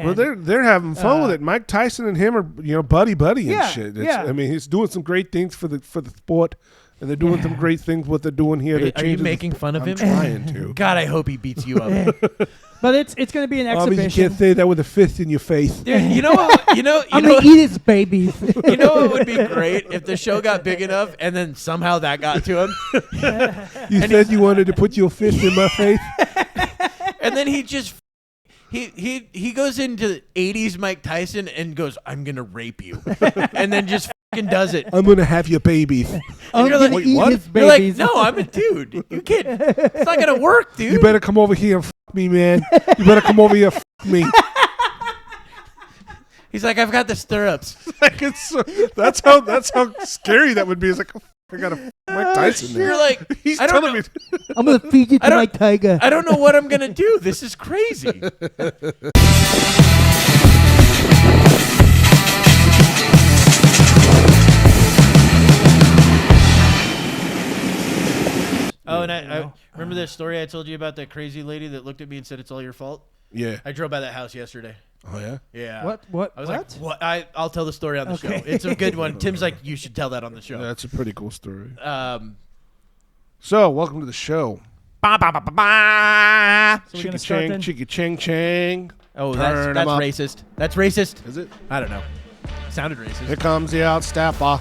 Well, they're having fun with it. Mike Tyson and him are buddy and shit. I mean, he's doing some great things for the sport, and they're doing some great things. What they're doing here. Are you making fun of him? I'm trying to. God, I hope he beats you up. But it's going to be an exhibition. You can't say that with a fist in your face. Dude, you know what? I'm going to eat his babies. You know what would be great if the show got big enough and then somehow that got to him. You said you wanted to put your fist in my face, and then he just he goes into 80s Mike Tyson and goes, "I'm gonna rape you," and then just fucking does it. I'm gonna have your babies. I'm you're gonna like, eat what? his You're like, babies. no, I'm a dude. You can't. It's not gonna work, dude. You better come over here and fuck me, man. You better come over here and fuck me. He's like, I've got the stirrups. That's how scary that would be. It's like, I got a Mike Tyson there. You're like, He's I don't telling know. me. I'm going to feed you to my tiger. I don't know what I'm gonna do. This is crazy. Oh, and I remember that story I told you about that crazy lady that looked at me and said, "It's all your fault." Yeah. I drove by that house yesterday. Oh yeah. Yeah. What? I was like, what? I'll tell the story on the show. It's a good one. Tim's like, you should tell that on the show. Yeah, that's a pretty cool story. So welcome to the show. So we're going to start then? Chicka ching ching. Oh, that's racist. That's racist. Is it? I don't know. Sounded racist. Here comes the outstepper.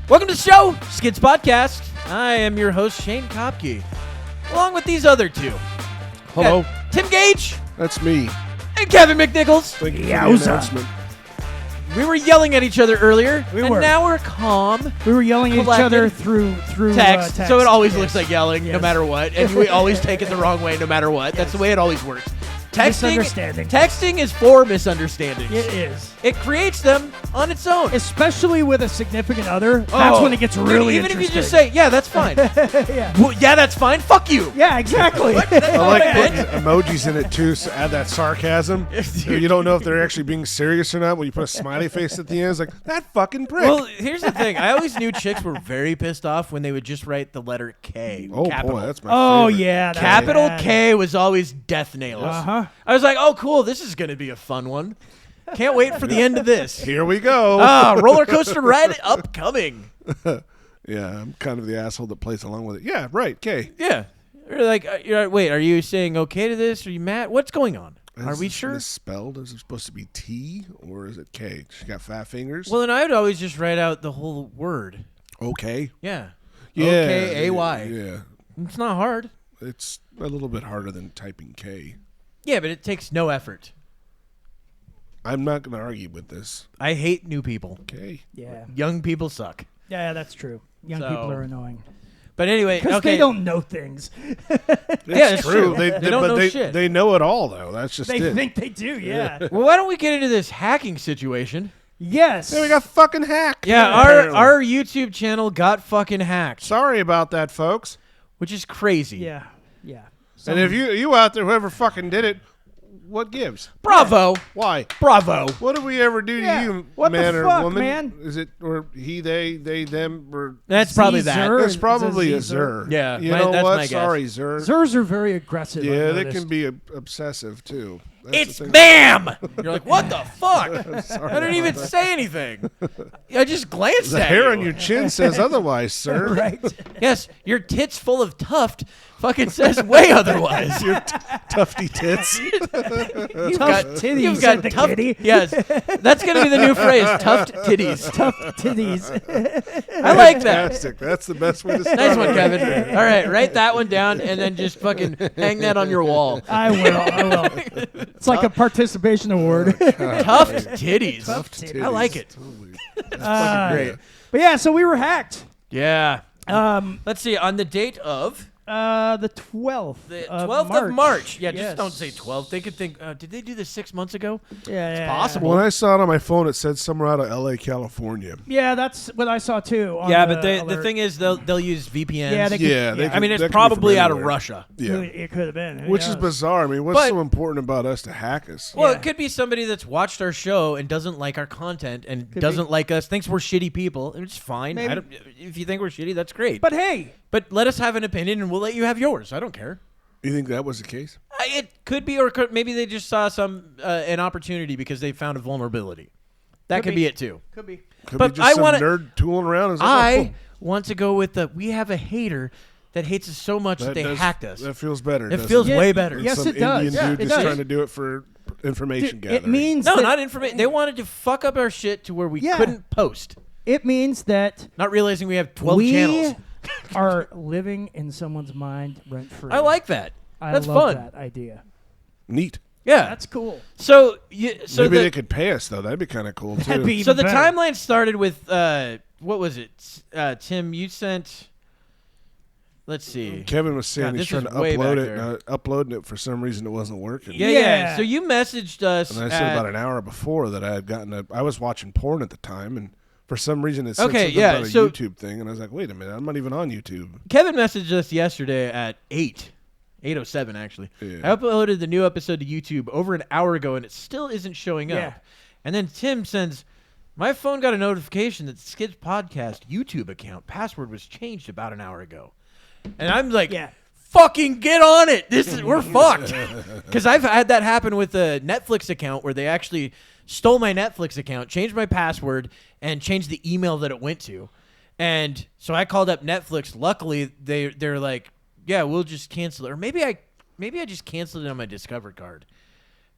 Welcome to the show, SKIDS Podcast. I am your host, Shane Kopke, along with these other two. Hello. Tim Gage That's me. and Kevin McNichols. Thank you for the announcement. We were yelling at each other earlier, and were. now we're calm. We were yelling at each other through Text, so it always Yes. looks like yelling, no Yes. matter what, and we always take it the wrong way, no matter what. That's the way it always works. Misunderstanding. Texting is for misunderstandings. It is. It creates them on its own. Especially with a significant other. That's when it gets really even interesting. if you just say, yeah, that's fine. yeah. Well, yeah, that's fine. Fuck you. Yeah, exactly. I like putting emojis in it too, so add that sarcasm. You don't know if they're actually being serious or not when you put a smiley face at the end. It's like, that fucking prick. Well, here's the thing. I always knew chicks were very pissed off when they would just write the letter K. Oh, capital. boy, that's my favorite. Yeah. that's Capital bad. K was always death nails. Uh-huh. I was like, oh, cool. This is going to be a fun one. Can't wait for the end of this. Here we go. Roller coaster ride upcoming. Yeah, I'm kind of the asshole that plays along with it. Yeah, right, K. Yeah. You're like, wait, are you saying okay to this? Are you mad? What's going on? Are we Is sure? this spelled? Is it supposed to be T or is it K? She got fat fingers? Well, then I would always just write out the whole word. Okay. Yeah. Yeah. O-K-A-Y. Yeah. It's not hard. It's a little bit harder than typing K. Yeah, but it takes no effort. I'm not going to argue with this. I hate new people. K. Yeah. Young people suck. Yeah, that's true. Young people are annoying. But anyway, Because okay. they don't know things. It's true. They don't know shit. They know it all, though. That's just They it. think they do, yeah. Well, why don't we get into this hacking situation? Yes. Yeah, we got fucking hacked. Yeah, apparently. our YouTube channel got fucking hacked, Sorry about that, folks. which is crazy. Yeah. And if you out there, whoever fucking did it, what gives? Bravo. Why? Bravo. What did we ever do to you, What the man or fuck, woman? man? Is it or he, they, them, or That's probably that. Zer. that's probably a It's a Zer. Zer. Yeah, you my- know that's what? my guess. Sorry, Zer. Zers are very aggressive. Yeah, I've they noticed. can be obsessive too. That's It's the thing. BAM! You're like, what the fuck? Sorry I didn't even about that. say anything. I just glanced The at hair you. on your chin says otherwise, sir. Right. Yes, your tits full of tuft fucking says way otherwise. Your tufty tits. You've Tough got titties, You've said got the tuft. kitty. Yes, that's gonna be the new phrase: tuft titties. Tough titties. I like that. Fantastic. That's the best way to start. Nice one, Kevin. All right, write that one down and then just fucking hang that on your wall. I will. It's like a participation award. Tuft titties. Tough titties. I like it. Totally. Great. But yeah, so we were hacked. Yeah. Um, Let's see. On the date of the 12th. the of 12th of March. Yeah, Yes. just don't say 12. They could think, did they do this 6 months ago? Yeah, possible. When I saw it on my phone, it said somewhere out of L.A., California. Yeah, that's what I saw too. on Yeah, but the alert. thing is, they'll use VPNs. Yeah, they could- Yeah, they yeah. could- I mean, it's that could be probably from out of anywhere. Russia. Yeah. It could have been. Who Which is knows? bizarre. I mean, what's But- so important about us to hack us? Well, Yeah. it could be somebody that's watched our show and doesn't like our content and Could doesn't like us, thinks we're shitty people. It's fine. Maybe. If you think we're shitty, that's great. But hey, But let us have an opinion and we'll let you have yours. I don't care. You think that was the case? It could be, or maybe they just saw an opportunity because they found a vulnerability. That could be it too. Could be. Could But be just I some wanna- nerd tooling around. It's like, I want to go with we have a hater that hates us so much that they hacked us. That feels better. It feels way better. Yes, some it does. Indian Yeah, dude it just does. trying to do it for information gathering. It means No, that not information. They wanted to fuck up our shit to where we couldn't post. It means that Not realizing we have 12 we channels. are living in someone's mind rent free. I like that. That's I love fun. that idea. Neat. Yeah. That's cool. So Maybe they could pay us though. That'd be kind of cool too. That'd be So the even better. timeline started with what was it? Tim, you sent. Let's see. Kevin was saying God, he's this trying to is way upload back it. there. And uploading it for some reason it wasn't working. Yeah. So you messaged us. And I said about an hour before that I had gotten I was watching porn at the time, and for some reason it said something about a YouTube thing, and I was like, wait a minute, I'm not even on YouTube. Kevin messaged us yesterday at 8:07 actually. Yeah. I uploaded the new episode to YouTube over an hour ago, and it still isn't showing up. Yeah. And then Tim sends, my phone got a notification that the Skids Podcast YouTube account password was changed about an hour ago. And I'm like, fucking get on it. We're fucked. Because I've had that happen with a Netflix account where they actually stole my Netflix account, changed my password, and changed the email that it went to. And so I called up Netflix. Luckily, they're like, yeah, we'll just cancel it. Or maybe I just canceled it on my Discover card.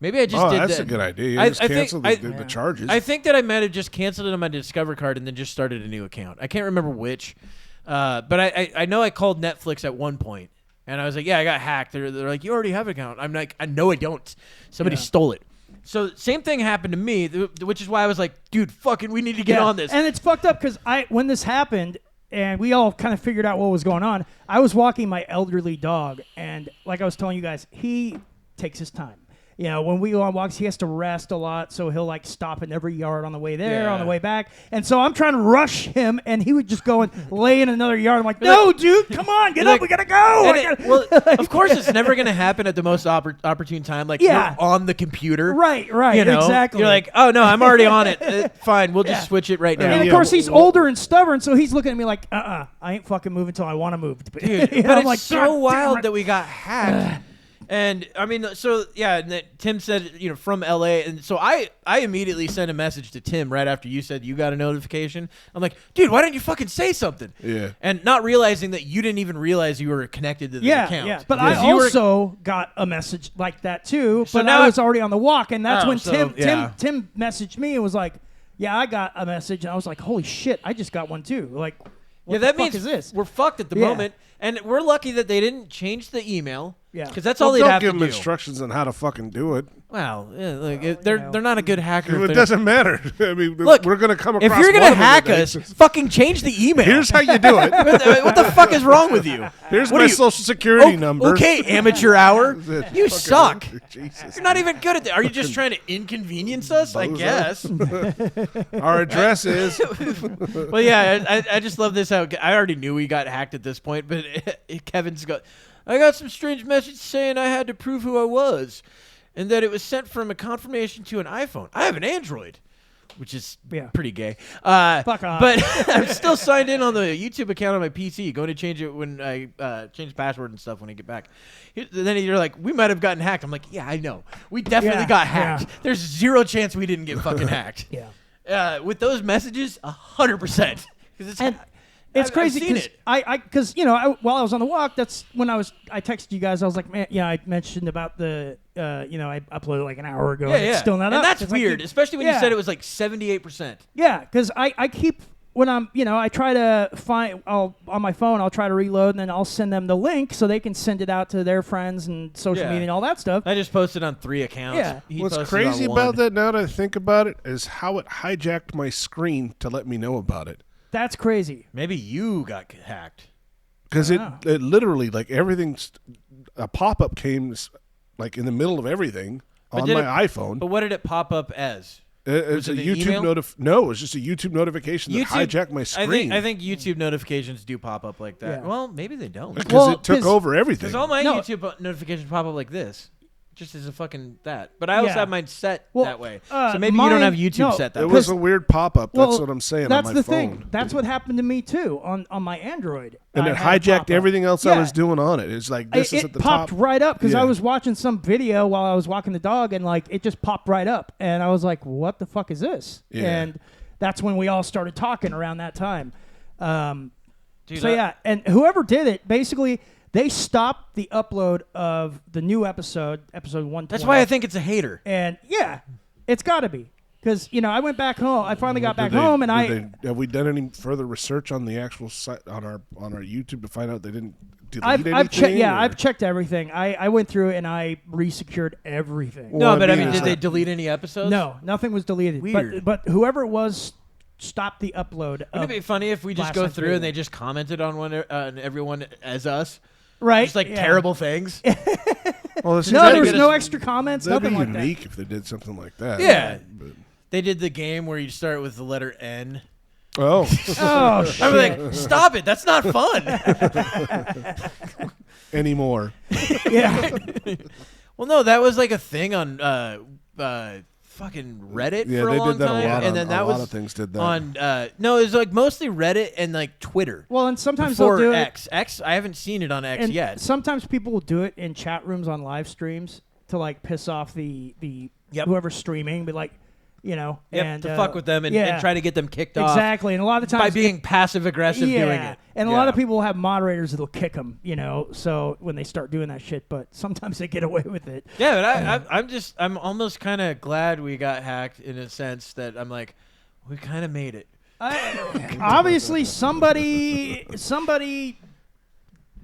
Maybe I just did that. Oh, that's a good idea. You just cancel the charges. I think that I might have just canceled it on my Discover card and then just started a new account. I can't remember which. But I know I called Netflix at one point, and I was like, yeah, I got hacked. They're like, you already have an account. I'm like, I know I don't. Somebody stole it. So same thing happened to me, which is why I was like, dude, fucking, we need to get on this. And it's fucked up because when this happened and we all kind of figured out what was going on, I was walking my elderly dog, and like I was telling you guys, he takes his time. You know, when we go on walks, he has to rest a lot, so he'll like stop in every yard on the way there, on the way back. And so I'm trying to rush him, and he would just go and lay in another yard. I'm like, no, dude, come on, get up, we gotta go. Well, of course, it's never gonna happen at the most opportune time. Like you're on the computer, right, you know? exactly. You're like, oh no, I'm already on it. Fine, we'll just switch it right now. And of course, he's older and stubborn, so he's looking at me like, I ain't fucking moving until I want to move. Dude, You know, but I'm it's like, so God wild damn it. that we got hacked. And I mean, so yeah, and that Tim said, you know, from LA, and so I immediately sent a message to Tim right after you said you got a notification. I'm like, dude, why didn't you fucking say something? Yeah. And not realizing that you didn't even realize you were connected to the account. Yeah, but Because I you were- also got a message like that too. So But now I was already on the walk, and that's Oh, when so, Tim messaged me and was like, "Yeah, I got a message," and I was like, "Holy shit, I just got one too!" Like, what that the means fuck is this? we're fucked at the Yeah. moment, and we're lucky that they didn't change the email. Yeah. because that's all they'd don't have give to them do. instructions on how to fucking do it. Wow, they're not a good hacker. It doesn't matter. I mean, Look, we're gonna come across. if you're one gonna of them hack today. us, fucking change the email. Here's how you do it. What the fuck is wrong with you? Here's What my are you- social security number. Okay, amateur hour. You Fucking- suck. Jesus. You're not even good at that. Are you just trying to inconvenience us? I Bozo. guess. Our address is. Well, yeah, I just love this. How I already knew we got hacked at this point, but Kevin's got. I got some strange message saying I had to prove who I was, and that it was sent from a confirmation to an iPhone. I have an Android, which is pretty gay. Fuck off. But I'm still signed in on the YouTube account on my PC. Going to change it when I change password and stuff when I get back. Then you're like, we might have gotten hacked. I'm like, yeah, I know. We definitely got hacked. Yeah. There's zero chance we didn't get fucking hacked. Yeah. With those messages, 100%. It's crazy I've seen because it. you know while I was on the walk, that's when I texted you guys. I was like, man, I mentioned about the I uploaded like an hour ago. And it's still not and up. that's 'Cause weird, especially when you said it was like 78%. Yeah, because I keep when I'm I try to find on my phone. I'll try to reload and then I'll send them the link so they can send it out to their friends and social media and all that stuff. I just posted on 3 accounts. Yeah. He What's posted crazy on about 1. that now that I think about it is how it hijacked my screen to let me know about it. That's crazy. Maybe you got hacked. Because it literally, like, everything, a pop-up came, like, in the middle of everything on my iPhone. But what did it pop up as? It's a it an YouTube email? No, it was just a YouTube notification that hijacked my screen. I think YouTube notifications do pop up like that. Yeah. Well, maybe they don't. Because it took over everything. Because all my YouTube notifications pop up like this. just as a fucking that. But I also have mine set that way. So maybe you don't have YouTube set that way. It was a weird pop-up. That's what I'm saying that's on my the phone. thing. That's what happened to me, too, on my Android. And it hijacked everything else I was doing on it. It's like, this is at the top. It popped right up because I was watching some video while I was walking the dog, and, like, it just popped right up. And I was like, what the fuck is this? Yeah. And that's when we all started talking around that time. And whoever did it, basically... They stopped the upload of the new episode 120. That's why I think it's a hater. And it's got to be. Because, I went back home. I finally got back home, and have we done any further research on the actual site, on our YouTube to find out they didn't delete anything? I've checked everything. I went through and I resecured everything. Well, no, but I mean, did they delete any episodes? No, nothing was deleted. Weird. But whoever it was stopped the upload. Wouldn't it be funny if we just go through and they just commented on everyone as us? Right. Just like terrible things. Well, there was no extra comments. That'd nothing be like unique if they did something like that. Yeah. They did the game where you start with the letter N. Oh. Oh, shit. I'm like, stop it. That's not fun. Anymore. Yeah. Well, no, that was like a thing on fucking Reddit for a long did that time. a lot. And then that was a lot of things did that. On no, it was like mostly Reddit and like Twitter. Well, and sometimes before they'll do X. X, I haven't seen it on X and yet. Sometimes people will do it in chat rooms on live streams to like piss off the whoever's streaming, but like, and to fuck with them and try to get them kicked off. Exactly, and a lot of times by being passive aggressive doing it. And a lot of people will have moderators that'll kick them, so when they start doing that shit, but sometimes they get away with it. Yeah, but I'm almost kind of glad we got hacked in a sense that I'm like, we kind of made it. Obviously, somebody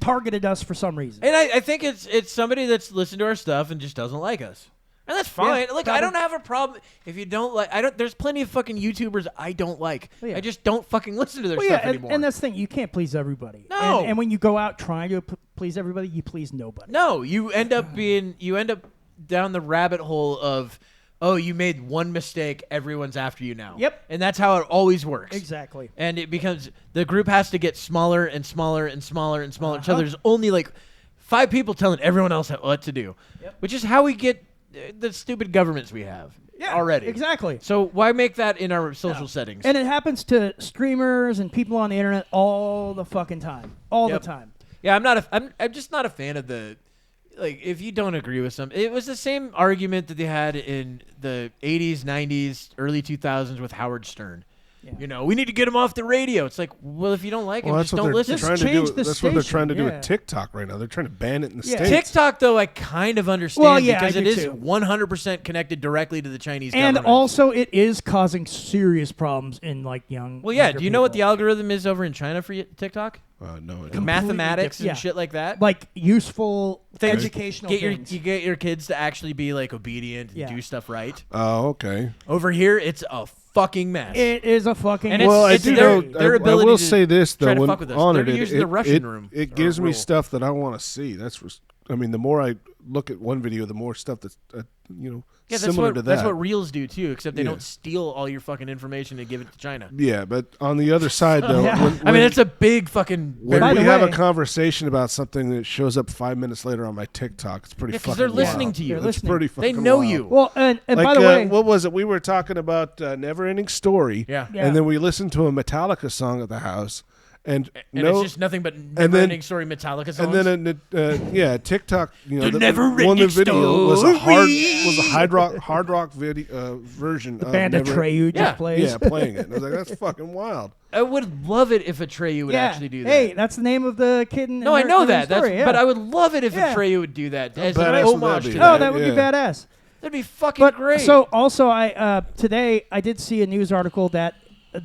targeted us for some reason. And I think it's somebody that's listened to our stuff and just doesn't like us. And that's fine. Yeah, Look, I don't have a problem if you don't like. There's plenty of fucking YouTubers I don't like. Well, yeah. I just don't fucking listen to their stuff anymore. And that's the thing. You can't please everybody. No. And when you go out trying to please everybody, you please nobody. No, you end up down the rabbit hole of, oh, you made one mistake, everyone's after you now. Yep. And that's how it always works. Exactly. And it becomes the group has to get smaller and smaller and smaller and smaller until there's only like 5 people telling everyone else what to do. Yep. Which is how we get the stupid governments we have already. Exactly. So why make that in our social settings? And it happens to streamers and people on the internet all the fucking time. All the time. Yeah, I'm just not a fan of the, like, if you don't agree with something. It was the same argument that they had in the 80s, 90s, early 2000s with Howard Stern. Yeah. We need to get him off the radio. It's like, well, if you don't like him, just don't listen. That's what they're trying to do with TikTok right now. They're trying to ban it in the States. TikTok, though, I kind of understand because it is 100% connected directly to the Chinese government. And also, it is causing serious problems in, like, young. Well, yeah. Do you know what the algorithm is over in China for TikTok? No. Mathematics and shit like that. Like useful educational things. You get your kids to actually be like obedient and do stuff right. Oh, okay. Over here, it's a fucking mess. It is a fucking mess. Well, it's their ability I will say this, though. When on it gives me stuff that I want to see. The more I look at one video, the more stuff that's, similar to that. That's what Reels do, too, except they don't steal all your fucking information and give it to China. Yeah, but on the other side, though. It's a big fucking... When we have a conversation about something that shows up 5 minutes later on my TikTok, it's pretty fucking wild. Because they're listening to you. It's pretty fucking They know wild. you. Well, and by the way... what was it? We were talking about Never Ending Story. Yeah. And then we listened to a Metallica song at the house. And it's just nothing but never-ending story Metallica songs. And then TikTok, the never-ending video was a hard rock video version. The band of Atreyu just plays. Yeah, playing it. And I was like, that's fucking wild. I would love it if Atreyu would actually do that. Hey, that's the name of the kid in No, I know that. Story, but I would love it if Atreyu would do that as an homage to that. Oh, that would be badass. That'd be fucking great. So also, today I did see a news article that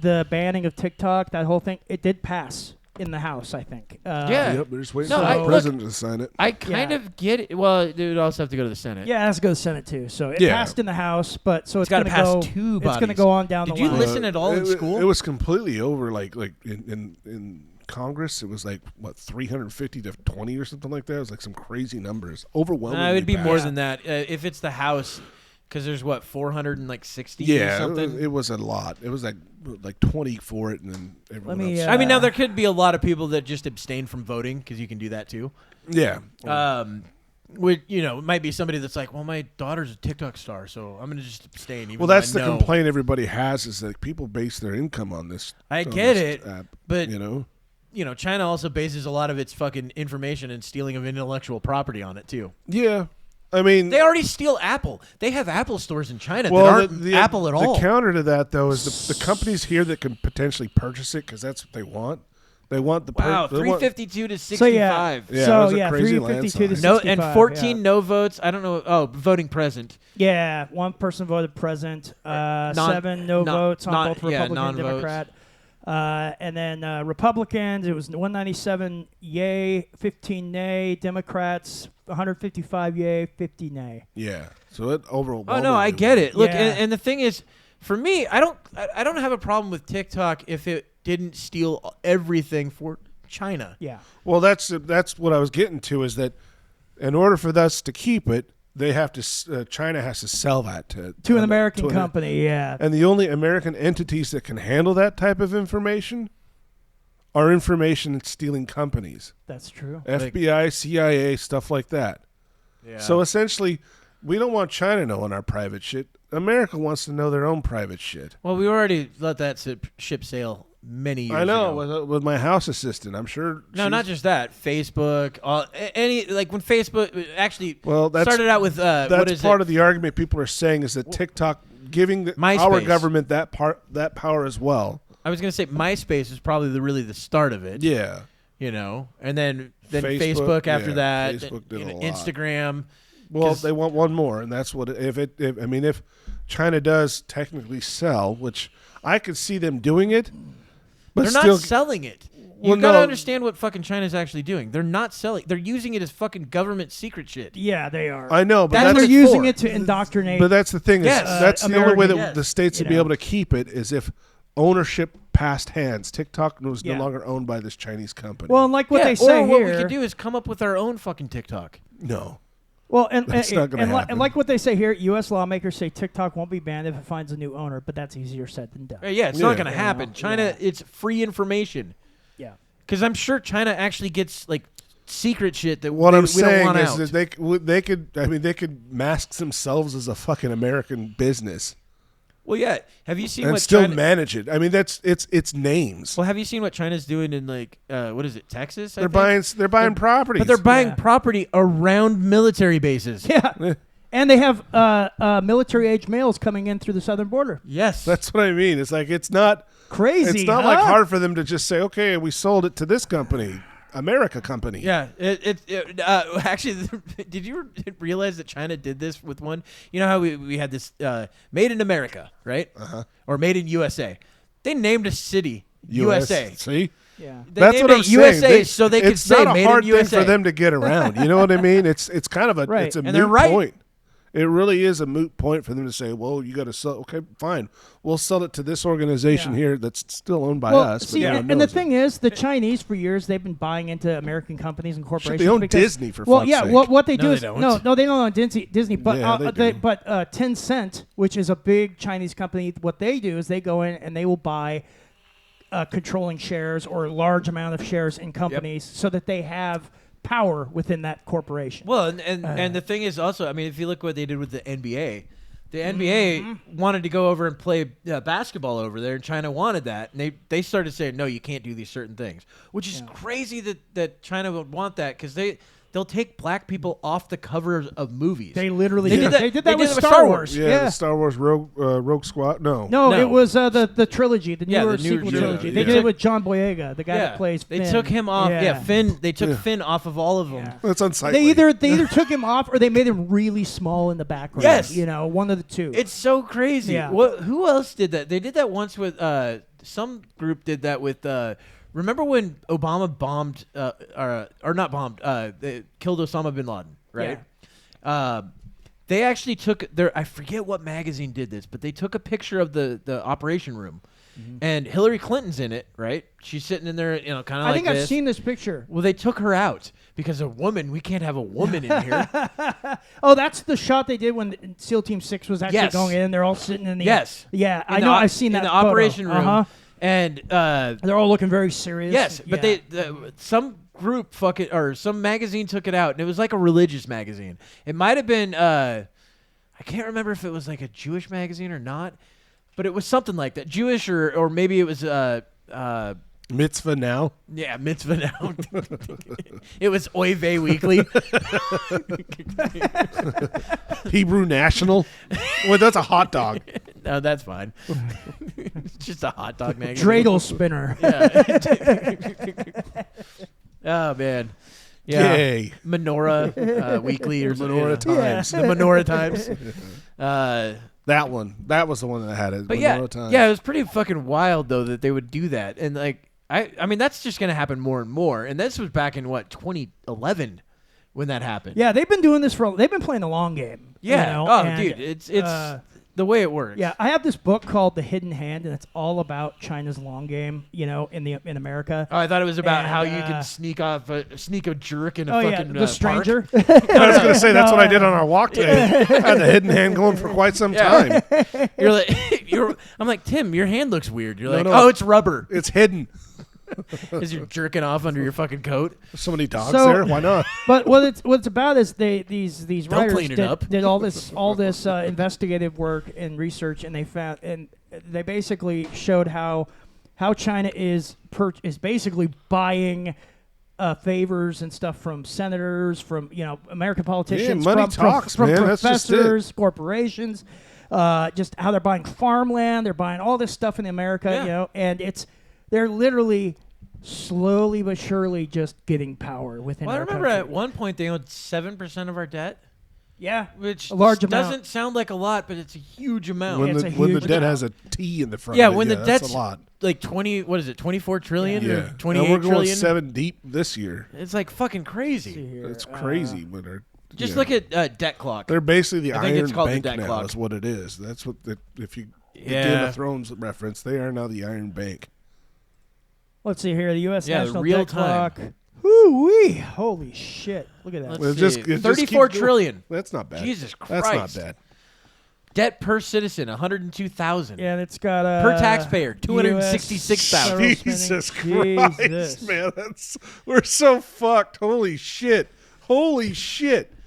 the banning of TikTok, that whole thing, it did pass in the House, I think. Yep, they're just waiting for the president to sign it. I kind of get it. Well, it would also have to go to the Senate. Yeah, it has to go to the Senate, too. So it passed in the House, but so it's got to pass 2 bodies. It's going to go on down the line. Did you listen at all in school? It was completely over, like in Congress, it was like, 350 to 20 or something like that? It was like some crazy numbers. Overwhelmingly it would be bad. more than that. If it's the House... Because there's 460 or something? It was a lot. It was like 20 for it, and then everyone else. I mean, now there could be a lot of people that just abstain from voting, because you can do that too. Yeah. might be somebody that's like, well, my daughter's a TikTok star, so I'm gonna just abstain. Well, that's the complaint everybody has is that people base their income on this. I get it, app, but China also bases a lot of its fucking information and stealing of intellectual property on it too. Yeah. I mean, they already steal Apple. They have Apple stores in China that aren't Apple at all. The counter to that, though, is the companies here that can potentially purchase it because that's what they want. They want the $352 to $65. So yeah, $352 to $65. And 14 no votes. I don't know. Oh, voting present. Yeah, one person voted present. 7 no votes on both Republican and Democrat. And then Republicans, it was 197 yay, 15 nay. Democrats, 155 yay, 50 nay. Yeah. So it overall. Oh no, I get it. Look, and the thing is, for me, I don't have a problem with TikTok if it didn't steal everything for China. Yeah. Well, that's what I was getting to is that in order for us to keep it, they have to. China has to sell that to an American company. Yeah. And the only American entities that can handle that type of information are information stealing companies. That's true. FBI, CIA, stuff like that. Yeah. So essentially, we don't want China knowing our private shit. America wants to know their own private shit. Well, we already let that ship sail many years ago. I know, with my house assistant. I'm sure. No, not just that. Facebook, when Facebook actually that's, started out with that's part of the argument people are saying is that TikTok giving our government that power as well. I was going to say MySpace is probably really the start of it. Yeah. And then Facebook after that. Facebook did a lot. Instagram. Well, they want one more, and that's what if China does technically sell, which I could see them doing it, but they're not selling it. You gotta understand what fucking China's actually doing. They're not selling. They're using it as fucking government secret shit. Yeah, they are. I know, but they're using it to indoctrinate. But that's the thing. Yes. That's the only way that the states would be able to keep it is if ownership passed hands. TikTok was no longer owned by this Chinese company. Well, and like what they say what here, we could do is come up with our own fucking TikTok. No. Well, not gonna happen. And like what they say here, U.S. lawmakers say TikTok won't be banned if it finds a new owner, but that's easier said than done. Yeah, it's not going to happen. China, it's free information. Yeah. Because I'm sure China actually gets like secret shit that what we I'm don't saying want is out. that they could mask themselves as a fucking American business. Well, yeah. Have you seen and what still China manage it? I mean, it's names. Well, have you seen what China's doing in what is it, Texas? They're buying properties, but they're buying property around military bases. Yeah. And they have military-age males coming in through the southern border. Yes, that's what I mean. It's like it's not crazy. It's not like hard for them to just say, okay, we sold it to this company. America company. Yeah. Actually, did you realize that China did this with one? You know how we had this made in America, right? Uh-huh. Or made in USA. They named a city USA. See? Yeah. That's what I'm USA saying. So they could say made in USA. It's not a hard thing for them to get around. You know what I mean? It's kind of it's a moot point. It really is a moot point for them to say, well, you got to sell. Okay, fine. We'll sell it to this organization here that's still owned by us. See, and the thing is, the Chinese, for years, they've been buying into American companies and corporations. They own Disney, for fuck's sake. What they do is... They don't. No, they don't own Disney. But, but Tencent, which is a big Chinese company, what they do is they go in and they will buy controlling shares or a large amount of shares in companies so that they have power within that corporation. Well, and the thing is also, I mean, if you look what they did with the NBA, the NBA wanted to go over and play basketball over there, and China wanted that, and they started saying, no, you can't do these certain things, which is crazy that China would want that because they'll take black people off the covers of movies. They literally did that. They did that with Star Wars. Yeah, the Star Wars Rogue Squad. No, it was the trilogy, the newer sequel trilogy. They did it with John Boyega, the guy that plays Finn. They took him off. Finn. They took Finn off of all of them. Yeah. That's unsightly. They either took him off or they made him really small in the background. Yes, one of the two. It's so crazy. Yeah. Who else did that? They did that once with some group did that with. Remember when Obama bombed, or not bombed, they killed Osama bin Laden, right? Yeah. They actually took I forget what magazine did this, but they took a picture of the operation room, and Hillary Clinton's in it, right? She's sitting in there, kind of like this. I think I've seen this picture. Well, they took her out because we can't have a woman in here. Oh, that's the shot they did when SEAL Team 6 was actually going in. They're all sitting in the... Yes. Yeah, I know. I've seen that in the operation room. Uh-huh. And they're all looking very serious. Yes, but some group or some magazine took it out, and it was like a religious magazine. It might have been I can't remember if it was like a Jewish magazine or not, but it was something like that, Jewish or maybe it was Mitzvah Now. Yeah, Mitzvah Now. It was Oy Vey Weekly. Hebrew National. Well, that's a hot dog. No, that's fine. It's just a hot dog magazine. Dreidel spinner. Yeah. Oh man. Yeah. Yay. Menorah Weekly or Menorah Times. The Menorah Times. That one. That was the one that had it. But Menorah Times. yeah, it was pretty fucking wild though that they would do that, and like I mean that's just gonna happen more and more. And this was back in what 2011 when that happened. Yeah, they've been doing this they've been playing the long game. Yeah. You know? Dude, it's the way it works. Yeah, I have this book called The Hidden Hand, and it's all about China's long game. In America. Oh, I thought it was about how you can sneak a jerk in a fucking the stranger. I was going to say that's what I did on our walk today. I had the hidden hand going for quite some time. You're like, I'm like, Tim, your hand looks weird. You're like, no. oh, it's rubber. It's hidden. As you're jerking off under your fucking coat. There's so many dogs there. Why not? But what it's about is these They'll writers clean it up. did all this investigative work and research, and they basically showed how China is basically buying favors and stuff from senators, from American politicians, money from talks, from man. That's just professors, corporations, just how they're buying farmland, they're buying all this stuff in America, and they're literally slowly but surely just getting power within our country. I remember at one point they owned 7% of our debt. Yeah, which a large amount. Doesn't sound like a lot, but it's a huge amount. When the debt has a T in the front. Yeah, of it, when the debt's that's a lot. Like 24 trillion Yeah. or 28 and we're going trillion. 7 deep this year. It's like fucking crazy. It's crazy when they're. Just look at Debt Clock. They're basically the I think Iron it's called Bank the Debt now. Clock. Is what it is. That's what if you the Yeah. Game of Thrones reference, they are now the Iron Bank. Let's see here. The U.S. National real Debt time. Clock. Woo-wee. Holy shit. Look at that. Let's Well, see. 34 trillion. That's not bad. Jesus Christ. That's not bad. Debt per citizen, 102,000. Yeah, and it's got per taxpayer, 266,000. Jesus Christ, man, we're so fucked. Holy shit.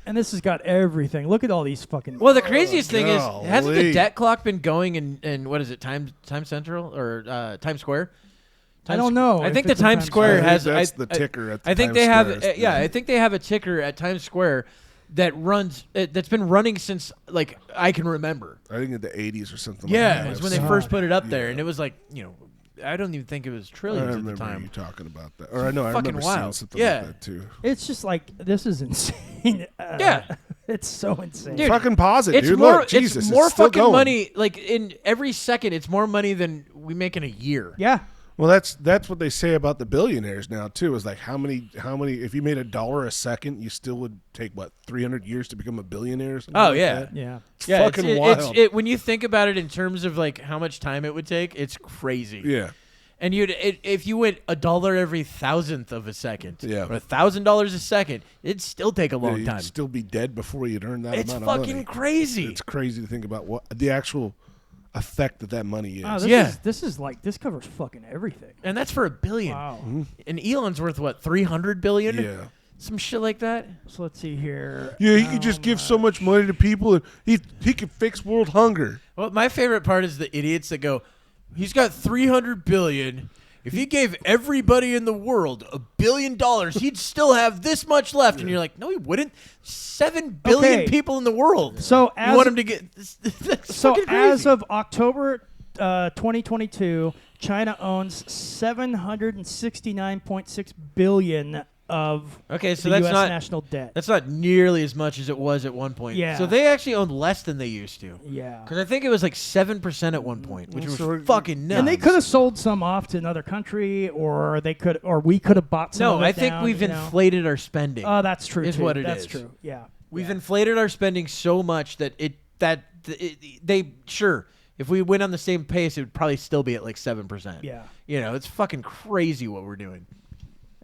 And this has got everything. Look at all these fucking. Well, the craziest thing is, hasn't the golly. debt clock been going in what is it, Time Central or Times Square? I don't know. I think if the it's in Times Square has. That's the ticker at the I think Times they have. Square. Yeah, I think they have a ticker at Times Square that runs. That's been running since like I can remember. I think in the 80s or something. Yeah, like that. it was when they first put it up there, and it was like I don't even think it was I trillions at remember the time. you talking about that, or I know I Fucking remember wild. seeing something Yeah. like that too. It's just like this is insane. Yeah. It's so insane. Dude, Fucking pause it, It's dude. more. Look, Jesus, it's more still fucking going. money. Like in every second, it's more money than we make in a year. Yeah. Well, that's what they say about the billionaires now too. Is like how many? If you made $1 a second, you still would take 300 years to become a billionaire. Or something Oh like yeah, that? Yeah. It's yeah. fucking wild. When you think about it in terms of like how much time it would take, it's crazy. Yeah. And if you went $1 every thousandth of a second, Yeah. or $1,000 a second, it'd still take a long You'd time. still be dead before you'd earn that It's amount of money. fucking crazy. It's crazy to think about what the actual effect that money is. Oh, this is like this covers fucking everything. And that's for $1 billion. Wow. And Elon's worth what, $300 billion? Yeah. Some shit like that. So let's see here. Yeah, he could just give so much money to people, and he could fix world hunger. Well, my favorite part is the idiots that go, he's got $300 billion. If he gave everybody in the world $1 billion, he'd still have this much left. And you're like, no, he wouldn't. 7 billion people in the world. So you want him to get that's so fucking crazy. as of October 2022, China owns $769.6 billion of okay, so the that's U.S. not national debt. That's not nearly as much as it was at one point. Yeah. So they actually own less than they used to. Yeah. Because I think it was like 7% at one point, which was So fucking nuts. And they could have sold some off to another country, or we could have bought some. No, of it I think down, we've you know. inflated our spending. Oh, that's true. Is too. what it that's is. true. Yeah. We've Yeah. inflated our spending so much that if we went on the same pace, it would probably still be at like 7%. Yeah. It's fucking crazy what we're doing.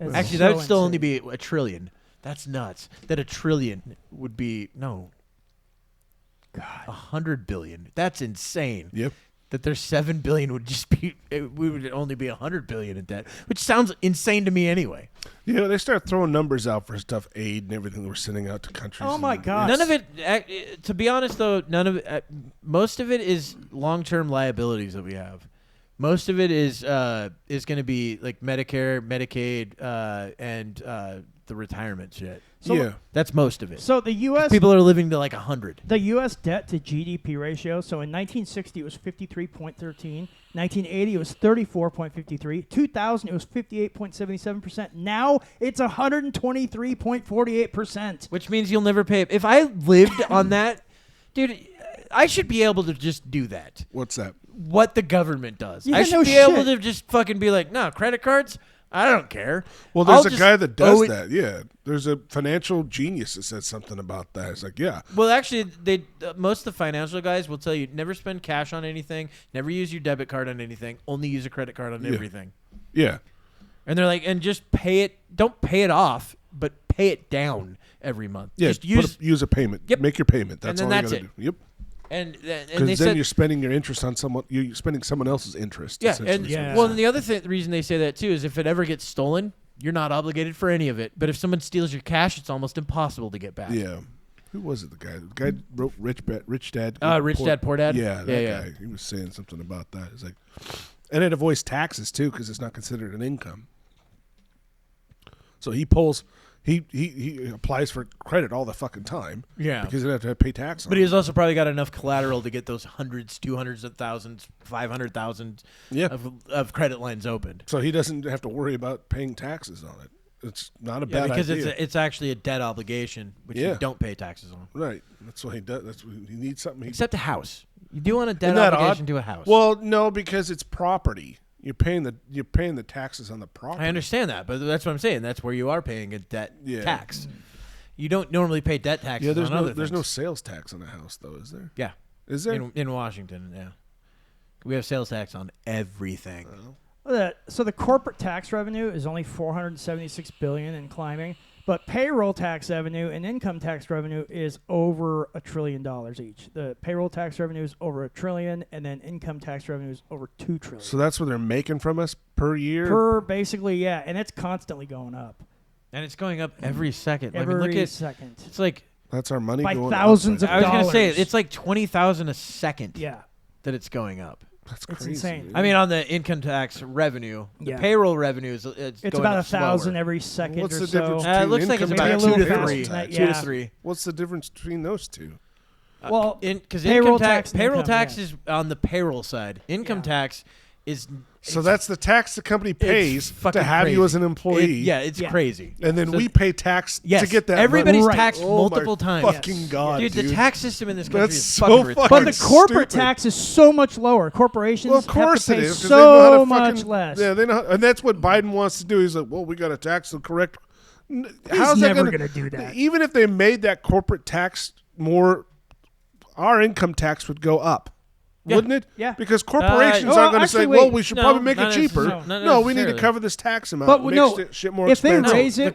It's Actually, so that would still insane. only be $1 trillion. That's nuts. That $1 trillion would be, no. God. $100 billion. That's insane. Yep. that their $7 billion would just be, we would only be $100 billion in debt, which sounds insane to me anyway. They start throwing numbers out for stuff, aid and everything that we're sending out to countries. Oh my God! None of it. To be honest, though, most of it is long-term liabilities that we have. Most of it is going to be like Medicare, Medicaid, and the retirement shit. So that's most of it. So the U.S. people are living to like 100. The U.S. debt to GDP ratio. So in 1960 it was 53.13. 1980 it was 34.53. 2000 it was 58.77%. Now it's 123.48%. Which means you'll never pay. If I lived on that, dude, I should be able to just do that. What's that? What the government does. Yeah, I should be able to just fucking be like, no, credit cards. I don't care. Well, there's a guy that does that. Yeah, there's a financial genius that said something about that. It's like, yeah. Well, actually, most of the financial guys will tell you never spend cash on anything, never use your debit card on anything, only use a credit card on everything. Yeah. And they're like, and just pay it. Don't pay it off, but pay it down every month. Yeah. Just use a payment. Yep. Make your payment. That's all you gotta do. Yep. And they then said you're spending your interest on someone. You're spending someone else's interest. Yeah, well, and the other reason they say that too is if it ever gets stolen, you're not obligated for any of it. But if someone steals your cash, it's almost impossible to get back. Yeah. Who was it? The guy wrote Rich Dad. Rich Dad, Poor Dad. Yeah, that guy. He was saying something about that. It's like, and it avoids taxes too because it's not considered an income. So he pulls. He applies for credit all the fucking time. Yeah. Because he doesn't have to pay tax on it. But he's also probably got enough collateral to get those hundreds, 200s of thousands, 500,000 of credit lines opened. So he doesn't have to worry about paying taxes on it. It's not a bad because idea. it's actually a debt obligation, which you don't pay taxes on. Right. That's what he does. That's what he needs something. Except a house. You do want a debt obligation to a house. Well, no, because it's property. You're paying the taxes on the property. I understand that, but that's what I'm saying. That's where you are paying a debt tax. You don't normally pay debt taxes on other things. There's no sales tax on a house, though, is there? Yeah. Is there? In Washington, yeah. We have sales tax on everything. So the corporate tax revenue is only $476 billion and climbing, but payroll tax revenue and income tax revenue is over $1 trillion each. The payroll tax revenue is over $1 trillion, and then income tax revenue is over $2 trillion. So that's what they're making from us per year? And it's constantly going up. And it's going up every second. Every second. It's like that's our money by going thousands up. of dollars. I was going to say it's like 20,000 a second. Yeah. That it's going up. That's crazy. It's insane. Dude. I mean, on the income tax revenue, the payroll revenue is it's going about up 1,000 slower. every second. What's or the so. difference? It looks like it's about 2 to 3. 2 to 3. What's the difference between those two? Well, because payroll payroll tax tax is on the payroll side. Income tax is. So that's the tax the company pays to have crazy. You as an employee. It's crazy. And then we pay tax to get that. Everybody's money. taxed multiple times. Fucking God, dude, the tax system in this country is so fucking retarded. But the corporate tax is so much lower. Corporations of course have to pay it is, so much less. Yeah, they know, and that's what Biden wants to do. He's like, well, we got to tax the correct. He's never going to do that. Even if they made that corporate tax more, our income tax would go up. Wouldn't it? Yeah. Because corporations aren't going to say, well, we should probably make it cheaper. No, we need to cover this tax amount. But make shit more if expensive. they raise it,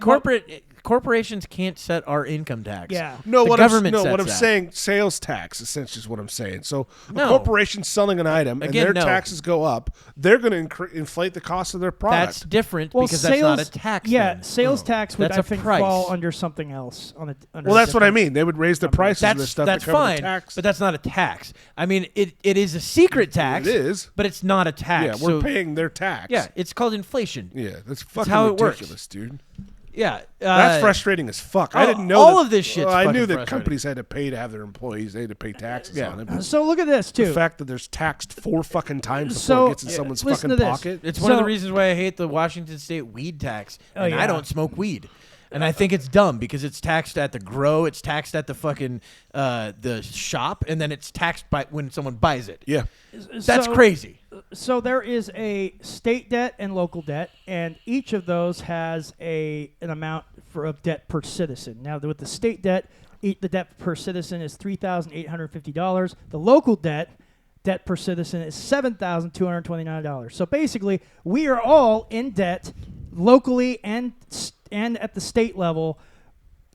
corporations can't set our income tax. Yeah. No, what I'm saying, sales tax essentially is what I'm saying. So a corporation selling an item and their taxes go up, they're going to inflate the cost of their product. That's different because that's not a tax. Yeah, then. sales tax would, that's I think, price. fall under something else. Well, that's what I mean. They would raise the prices of this stuff that's to cover fine, the tax. but that's not a tax. I mean, it is a secret tax. It is. But it's not a tax. Yeah, we're paying their tax. Yeah, it's called inflation. Yeah, that's fucking how it ridiculous, works. dude. Yeah. That's frustrating as fuck. I didn't know all of this shit's I knew fucking that frustrating. companies had to pay to have their employees. They had to pay taxes on it. But So look at this, too. the fact that there's taxed 4 fucking times before it gets in someone's listen fucking to this. pocket. It's one of the reasons why I hate the Washington State weed tax. And I don't smoke weed. And I think it's dumb because it's taxed at the grow, it's taxed at the fucking the shop, and then it's taxed by when someone buys it. Yeah. That's crazy. So there is a state debt and local debt, and each of those has an amount of debt per citizen. Now, with the state debt, the debt per citizen is $3,850. The local debt per citizen is $7,229. So basically, we are all in debt locally and at the state level.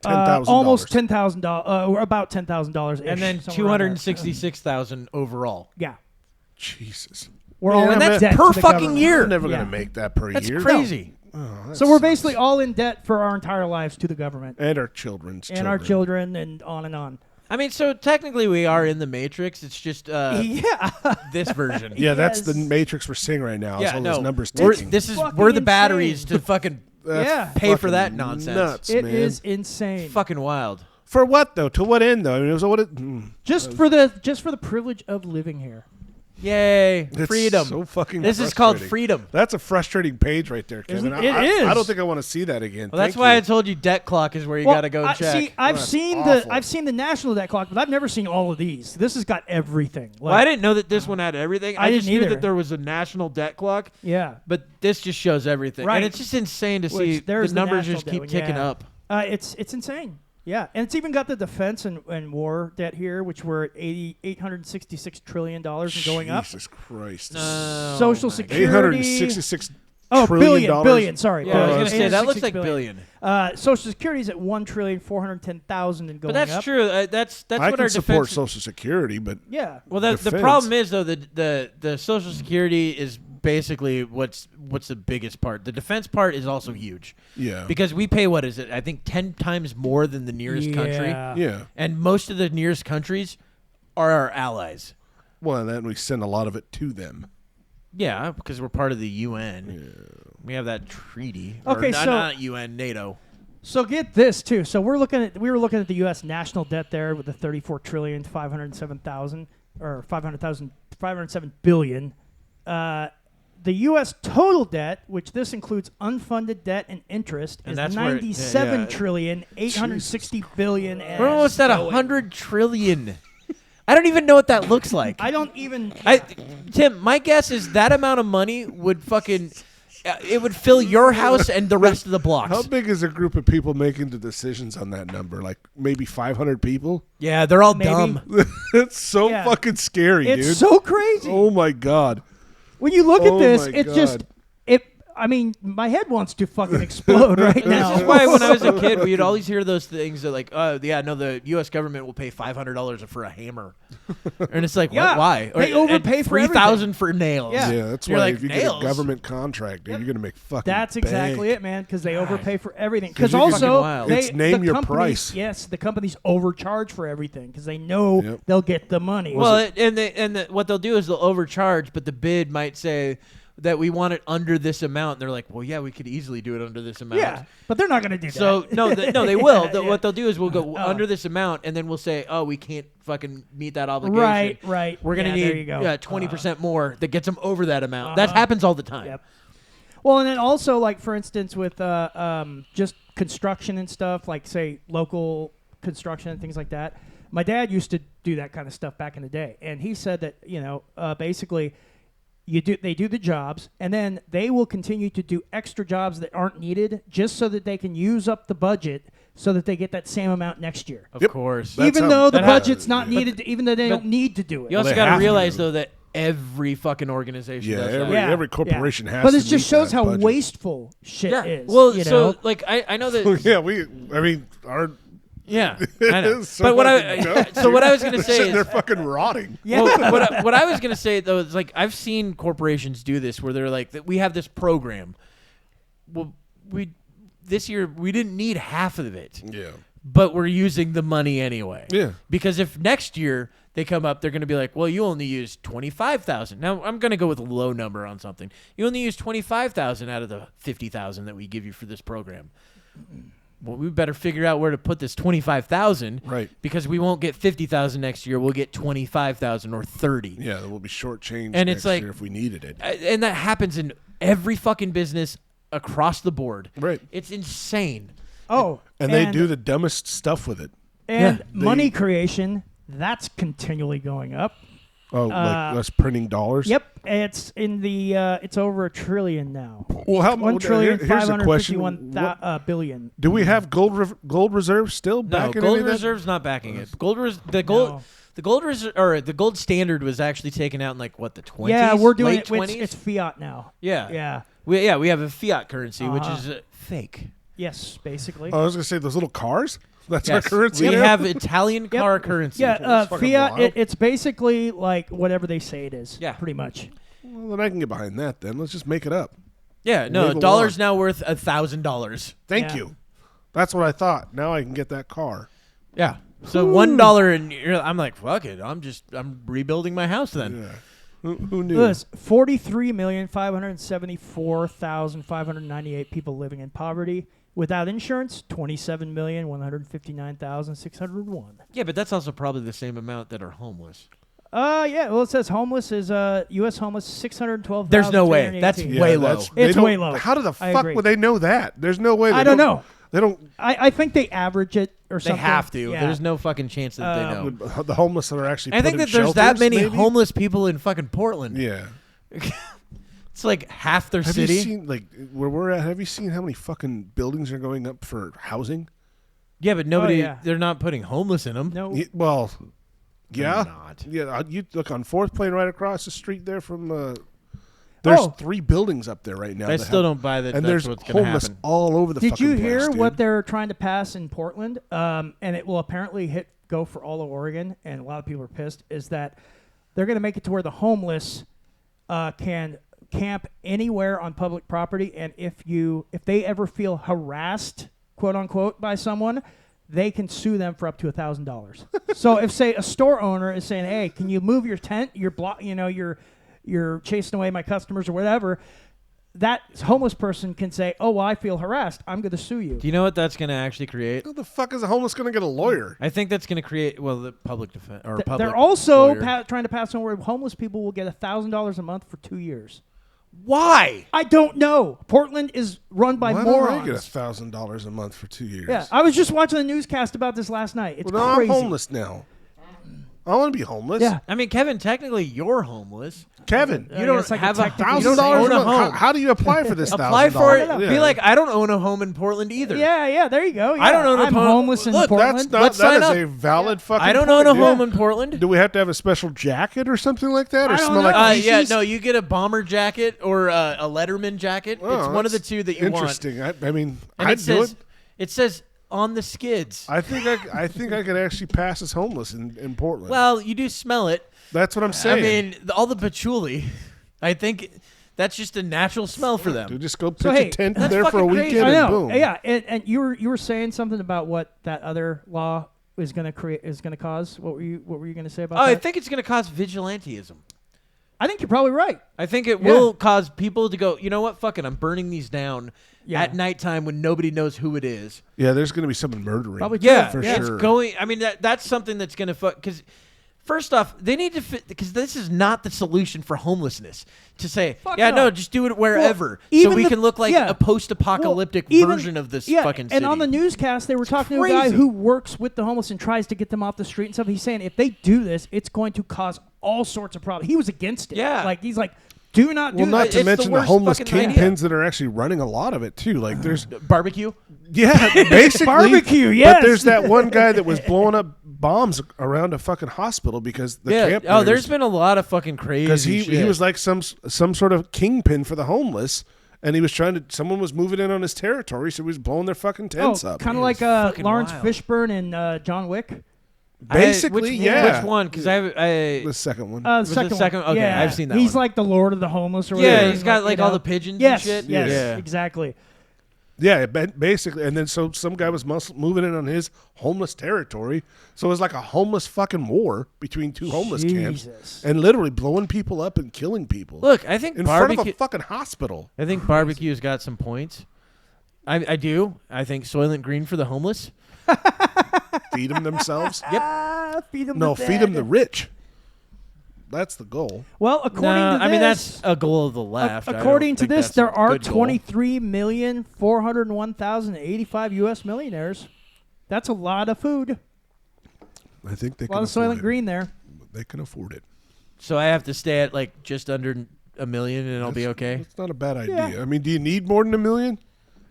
Almost $10,000, or about $10,000, and then $266,000 overall. Yeah. Jesus. We're all in that's debt per to the fucking government. year. We're never going to make that per That's year. crazy. Oh, So we're basically all in debt for our entire lives to the government. And our children's and our children and on and on. I mean, so technically we are in the Matrix. It's just this version. Yeah, that's the Matrix we're seeing right now. Yeah, all no, those numbers we're ticking. the batteries to fucking pay for that fucking nonsense. Nuts, It man. is insane. Fucking wild. For what though? To what end though? I mean, it was what it. Just for the privilege of living here. Yay. It's Freedom. so fucking This is called frustrating. freedom. That's a frustrating page right there, Kevin. It is. I don't think I want to see that again. Well, that's why I told you debt clock is where you got to go check. See, I've seen awful. I've seen the national debt clock, but I've never seen all of these. This has got everything. Well, I didn't know that this one had everything. I just didn't knew either. that there was a national debt clock. Yeah. But this just shows everything. Right. And it's just insane to see the there's the numbers national just debt keep one, ticking yeah. up. It's insane. Yeah, and it's even got the defense and war debt here, which were at $866 trillion and going up. Jesus Christ. Social Security. $866 Oh, trillion. billion. Sorry. Yeah, I was going to say, that looks 866 like billion. Social Security is at $1,410,000 and going But that's up. true. That's I what can our support defense. Social Security, but Yeah. Well, the defense. problem is though the Social Security is basically what's the biggest part. The defense part is also huge. yeah, Because we pay what is it? I think 10 times more than the nearest country. yeah. And most of the nearest countries are our allies. Well, and then we send a lot of it to them. Yeah, because we're part of the UN. We have that treaty. Okay, or so- not UN, NATO. So get this too. So we were looking at the U.S. national debt there with the $507 billion. The U.S. total debt, which this includes unfunded debt and interest, And is that's where it- $97,860 billion. and We're almost at going. 100 trillion. I don't even know what that looks like. I don't even. Tim, my guess is that amount of money would fucking it would fill your house and the rest of the blocks. How big is a group of people making the decisions on that number? Like maybe 500 people? Yeah, they're all Maybe. dumb. It's so Yeah. fucking scary, dude. It's so crazy. Oh my god. When you look at Oh this, my it's God. just it. I mean, my head wants to fucking explode right now. This is why when I was a kid, we'd always hear those things that like, oh yeah, no, the U.S. government will pay $500 for a hammer, and it's like, Yeah. what, why? They overpay for $3,000 for nails. Yeah. Yeah, that's You're why like, if you nails? get a government contract, dude, you're gonna make fucking That's exactly bank. it, man. Because they overpay for everything. Because you can- also, Fucking wild. they, It's name the your companies- price. Yes, the companies overcharge for everything because they know Yep. they'll get the money. Well, what they'll do is they'll overcharge, but the bid might say that we want it under this amount. And they're like, well, yeah, we could easily do it under this amount. yeah, but they're not going to do that. So no, they will. Yeah. What they'll do is we'll go under this amount, and then we'll say, oh, we can't fucking meet that obligation. Right. We're gonna Yeah, there you need go. 20% more that gets them over that amount. That happens all the time. Yep. Well, and then also, like for instance, with just construction and stuff, like say local construction and things like that. My dad used to do that kind of stuff back in the day, and he said that basically. They do the jobs, and then they will continue to do extra jobs that aren't needed just so that they can use up the budget so that they get that same amount next year. Of course. That's Even how- though the that budget's not happens. needed, even though they don't need to do it. You also they got have to to realize do it. though that every fucking organization Yeah, does that. every corporation has But to it just meet shows that how budget. wasteful shit is. Well, you so know? like I know that. Yeah, our Yeah, I know. It's so But what fucking dumb, so what I was dude. gonna They're say sitting there is, fucking rotting. yeah. well, what I was gonna say though is like I've seen corporations do this where they're like that we have this program. Well, this year we didn't need half of it, Yeah. but we're using the money anyway. Yeah. Because if next year they come up, they're gonna be like, well, you only used 25,000. Now I'm gonna go with a low number on something. You only used 25,000 out of the 50,000 that we give you for this program. Well, we better figure out where to put this 25,000, Right. Because we won't get 50,000 next year. We'll get 25,000 or 30. Yeah, we'll be shortchanged And next it's like- year if we needed it. And that happens in every fucking business across the board. Right. It's insane. Oh, And they do the dumbest stuff with it. and Yeah. money creation. That's continually going up. Oh, like us printing dollars? Yep, it's in the it's over $1 trillion now. Well, how $1 trillion here's the question. 551 billion. Do we have gold reserves still No, back in gold any of that? reserve's not backing it. The gold standard was actually taken out in like what the 20s. Yeah, we're doing late it. 20s? It's fiat now. Yeah, Yeah. We have a fiat currency which Uh-huh. is fake. Yes, basically. Oh, I was gonna say those little cars. That's our currency. We have Italian car currency. Yeah, fiat. It's basically like whatever they say it is. Yeah, pretty much. Well, then I can get behind that. Then let's just make it up. Yeah, no, $1's now worth $1,000. Thank you. That's what I thought. Now I can get that car. Yeah. So $1, and I'm like, fuck it. I'm rebuilding my house then. Yeah. Who knew? There's 43,574,598 people living in poverty. Without insurance, 27,159,601. Yeah, but that's also probably the same amount that are homeless. Yeah. Well, it says homeless is U.S. homeless 612,000. There's no way. That's way low. It's way low. How the fuck would they know that? There's no way. I don't know. They don't. I think they average it or something. They have to. Yeah. There's no fucking chance that they know. The homeless that are actually. I think that there's that many homeless people in fucking Portland. Yeah. It's like half their city. Have you seen where we're at? Have you seen how many fucking buildings are going up for housing? Yeah, but nobody. They're not putting homeless in them. No. Well. Yeah. They're not. Yeah. You look on 4th Plain right across the street there from. There's 3 buildings up there right now. I still don't buy that. And that's there's what's gonna homeless happen. all over the fucking place. Did you hear dude. what they're trying to pass in Portland? And it will apparently go for all of Oregon, and a lot of people are pissed, is that they're going to make it to where the homeless can camp anywhere on public property, and if they ever feel harassed, quote unquote, by someone, they can sue them for up to $1,000. So if, say, a store owner is saying, "Hey, can you move your tent? You're chasing away my customers," or whatever, that homeless person can say, "Oh, well, I feel harassed. I'm going to sue you." Do you know what that's going to actually create? How the fuck is a homeless going to get a lawyer? I think that's going to create the public defense or public. They're also lawyer. trying to pass on where homeless people will get $1,000 a month for 2 years. Why? I don't know. Portland is run by morons. Why don't I get $1,000 a month for 2 years? Yeah, I was just watching the newscast about this last night. It's crazy. crazy. I'm homeless now. I want to be homeless. Yeah. I mean, Kevin, technically you're homeless. Kevin, you don't have $1,000 own a home. How do you apply for this? Apply for it. Yeah. Be like, I don't own a home in Portland either. Yeah. There you go. Yeah. I don't own a I'm home. homeless in Portland. That is a valid fucking. I don't own a home in Portland. Do we have to have a special jacket or something like that, or smell like? Yeah, no. You get a bomber jacket or a Letterman jacket. Oh, it's one of the two that you interesting. want. I mean, and I'd do it. It says on the skids. I think I could actually pass as homeless in Portland. Well, you do smell it. That's what I'm saying. I mean, all the patchouli. I think that's just a natural smell for them. Dude, just go pitch a tent there for a weekend I know. and boom. Yeah, and you were saying something about what that other law is going to cause. What were you going to say about that? I think it's going to cause vigilantism. I think you're probably right. I think it will cause people to go, you know what, fuck it, I'm burning these down at nighttime when nobody knows who it is. Yeah, there's going to be someone murdering. Probably for sure. It's going. I mean, that's something that's going to fuck because. First off, they need to fit because this is not the solution for homelessness. To say, just do it wherever, so we can look like a post-apocalyptic version of this fucking city. And on the newscast, they were talking to a guy who works with the homeless and tries to get them off the street and stuff. He's saying if they do this, it's going to cause all sorts of problems. He was against it. Yeah, like he's like, do not do that. Well, not to It's mention the the homeless worst fucking kingpins that are actually running a lot of it too. Like there's barbecue. Yeah, basically barbecue. Yes, but there's that one guy that was blowing up bombs around a fucking hospital because the camp. Oh, there's been a lot of fucking crazy. Because he was like some sort of kingpin for the homeless, and he was trying to. Someone was moving in on his territory, so he was blowing their fucking tents up. Kind of like Lawrence Fishburne and John Wick. Basically, Which one? Because the second one. The second. Okay, yeah. I've seen that. He's one. like the Lord of the Homeless, or whatever. Yeah, he's got like all the pigeons and shit. Yes, exactly. Yeah, basically, and then so some guy was moving in on his homeless territory, so it was like a homeless fucking war between two homeless camps, and literally blowing people up and killing people. Look, I think in front of a fucking hospital. I think barbecue's got some points. I do. I think Soylent Green for the homeless. Feed them themselves. Yep. Feed them. No, feed them the rich. That's the goal. Well, according to this, I mean that's a goal of the left. According to this, there are 23,401,085 U.S. millionaires. That's a lot of food. I think they a lot of Soylent Green there. They can afford it. So I have to stay at like just under $1 million, and I'll be okay. That's not a bad idea. Yeah. I mean, do you need more than $1 million?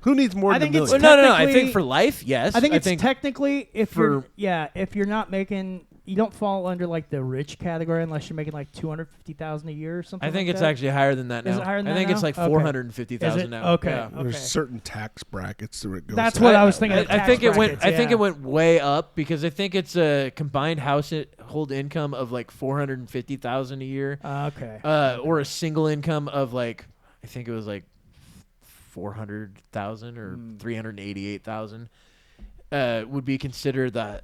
Who needs more than $1 million? No. I think for life, yes. I think it's technically if you're not making you don't fall under like the rich category unless you're making like $250,000 a year or something. I think like it's that. actually higher than that now. Is it higher than that I think now? it's like Okay. 450,000 now. Okay. Yeah. Okay. There's certain tax brackets that it goes. That's to. what I was thinking. I think it went. I think it went way up because I think it's a combined household income of like 450,000 a year. Okay. Or a single income of like I think it was like 400,000 or 388,000. Would be considered the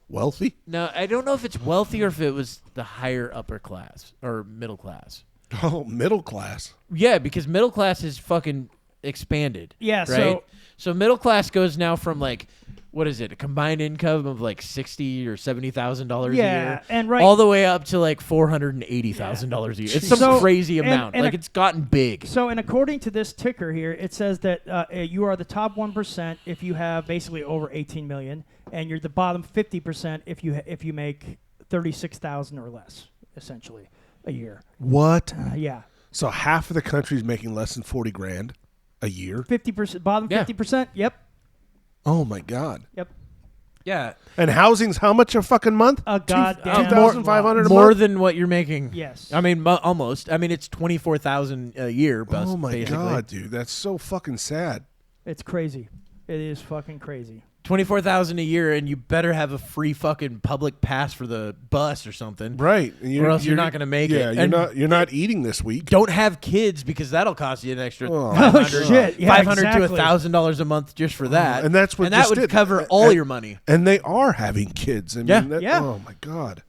Wealthy? No, I don't know if it's wealthy or if it was the higher upper class or middle class. Oh, middle class. Yeah, because middle class is fucking expanded. Yeah, right? So middle class goes now from like, what is it, a combined income of like $60,000 or $70,000 a year, and right, all the way up to like $480,000 a year. It's some crazy amount. and like it's gotten big. So, and according to this ticker here, it says that you are the top 1% if you have basically over 18 million, and you're the bottom 50% if you make 36,000 or less, essentially, a year. What? Yeah. So half of the country is making less than 40 grand a year. 50%, bottom 50%. Yep. Oh my God. Yep. Yeah. And housing's how much a fucking month? A goddamn $2,500 a month. More than what you're making. Yes. I mean, almost. I mean, it's 24,000 a year. Oh my basically. God, dude, that's so fucking sad. It's crazy. It is fucking crazy. 24,000 a year, and you better have a free fucking public pass for the bus or something, right? Or else you're not going to make it. Yeah, you're not eating this week. Don't have kids because that'll cost you an extra $500 to $1,000 a month just for that, and that's what that would cover all your money. And they are having kids. I mean, Yeah. Oh my God.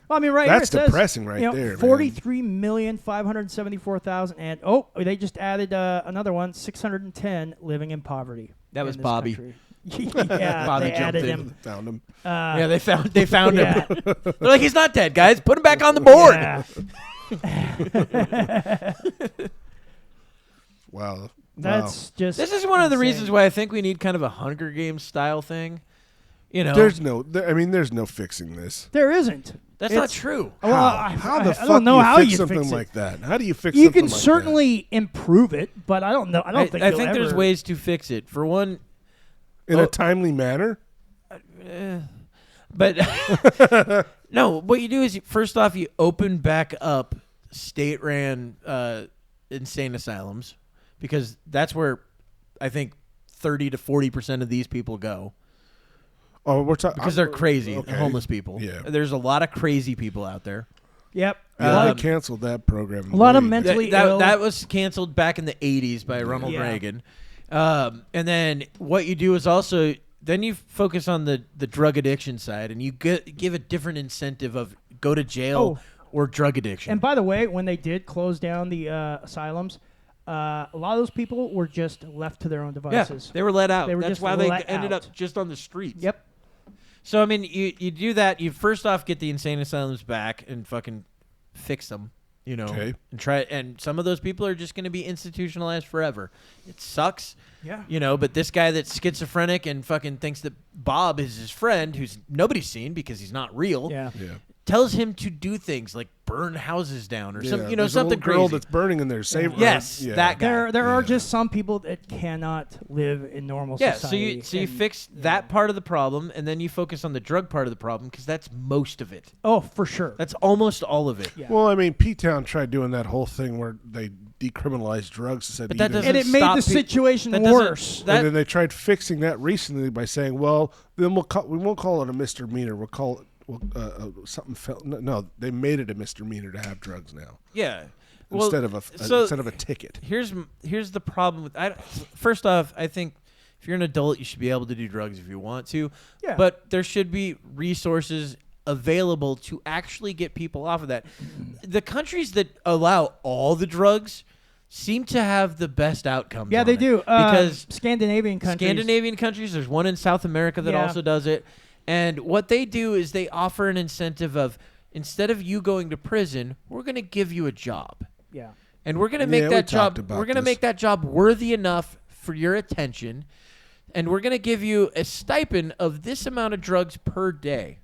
Well, I mean, right that's here it depressing, says, right there. 43,574,000, and they just added another one, 610 living in poverty. That was Bobby. Yeah, Bobby they jumped added in. him. Found him. Yeah, they found Yeah. him. They're like, he's not dead, guys. Put him back on the board. Yeah. Wow. That's just. This is one of the insane. reasons why I think we need kind of a Hunger Games style thing. You know, There's no fixing this. There isn't. That's not true. Well, How the I fuck don't know do you how fix you something fix it. like that? How do you fix You something can like certainly improve it, but I don't know. I don't think I you'll think there's ever- ways to fix it. For one, that? In a timely manner? but no. What you do is first off, you open back up state-ran insane asylums because that's where I think 30 to 40% of these people go. Oh, we're talking because they're crazy, okay. homeless people. Yeah. There's a lot of crazy people out there. Yep. Yeah, they canceled that program. A lot of mentally ill. That was canceled back in the 80s by Ronald Reagan. And then what you do is also then you focus on the drug addiction side, and you give a different incentive of go to jail or drug addiction. And by the way, when they did close down the asylums, a lot of those people were just left to their own devices. Yeah, they were let out. They were That's just why they let ended out. up just on the streets. Yep. So, I mean, you do that. You first off get the insane asylums back and fucking fix them, you know, Okay. and try. And some of those people are just going to be institutionalized forever. It sucks, Yeah. you know. But this guy that's schizophrenic and fucking thinks that Bob is his friend, who's nobody's seen because he's not real, Yeah. tells him to do things like burn houses down or some, you know, there's something a little girl crazy. that's burning in there. Save her. Yes, Yeah. that guy. There are just some people that cannot live in normal Yeah, society. so you fix that part of the problem, and then you focus on the drug part of the problem because that's most of it. Oh, for sure. That's almost all of it. Yeah. Well, I mean, P-Town tried doing that whole thing where they decriminalized drugs and said, But that doesn't and it made stop the situation that doesn't- worse. that- and then they tried fixing that recently by saying, well, then we won't call it a misdemeanor. We'll call it something. No, they made it a misdemeanor to have drugs now Yeah. instead of a ticket. Here's the problem with first off, I think if you're an adult, you should be able to do drugs if you want to. Yeah. But there should be resources available to actually get people off of that. The countries that allow all the drugs seem to have the best outcomes. Yeah, on they it. do. Because Scandinavian countries. There's one in South America that also does it. And what they do is they offer an incentive of instead of you going to prison, we're going to give you a job. Yeah. And we're going to make we that talked job about we're going to this. make that job worthy enough for your attention, and we're going to give you a stipend of this amount of drugs per day.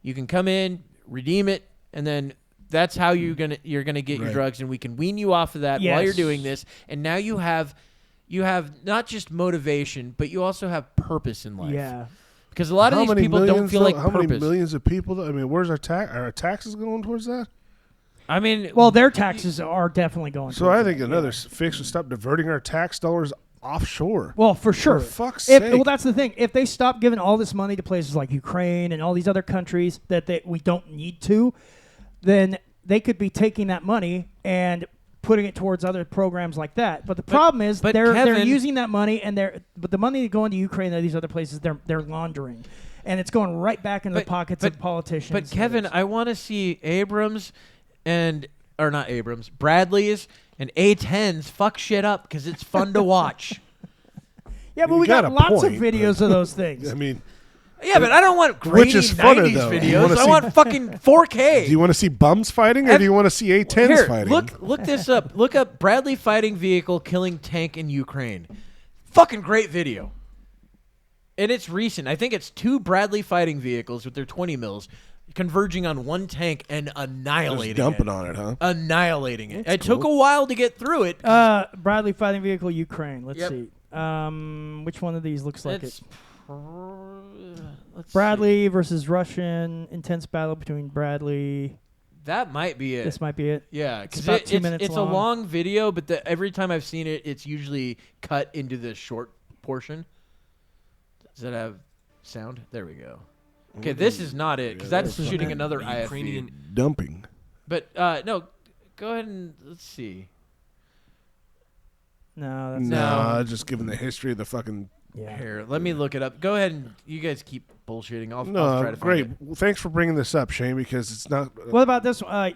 You can come in, redeem it, and then that's how you're going to get your Right. drugs, and we can wean you off of that while you're doing this. And now you have not just motivation, but you also have purpose in life. Yeah. Because a lot of these people don't feel like how purpose. many millions of people? I mean, where's our taxes going towards that? I mean, well, their taxes are definitely going. So I think another fix would stop diverting our tax dollars offshore. Well, for sure. For fuck's sake. Well, that's the thing. If they stop giving all this money to places like Ukraine and all these other countries that we don't need to, then they could be taking that money and putting it towards other programs like that. But the problem is they're using that money but the money going to Ukraine and these other places they're laundering, and it's going right back into the pockets of politicians. But Kevin, I want to see Bradleys and A10s fuck shit up because it's fun to watch. Yeah, but we got lots of videos of those things. I mean, yeah, but I don't want grainy which is funner, 90s though? videos. I want fucking 4K. Do you want to see bums fighting, or do you want to see A10s fighting? Look this up. Look up Bradley fighting vehicle killing tank in Ukraine. Fucking great video. And it's recent. I think it's 2 Bradley fighting vehicles with their 20 mils converging on one tank and annihilating it. Dumping on it, huh? Annihilating it. It took a while to get through it. Bradley fighting vehicle Ukraine. Let's see. Which one of these looks like it? Bradley versus Russian. Intense battle between Bradley. That might be it. This might be it. Yeah, because about 2 minutes it's long. a long video, but every time I've seen it, it's usually cut into the short portion. Does that have sound? There we go. Okay, this is not it, because that's shooting another IFV. Dumping. But, no, go ahead and let's see. No, that's no. Just given the history of the fucking... Yeah. Here, let me look it up. Go ahead and you guys keep bullshitting. I'll try to find it. Well, thanks for bringing this up, Shane, because it's not... What about this one?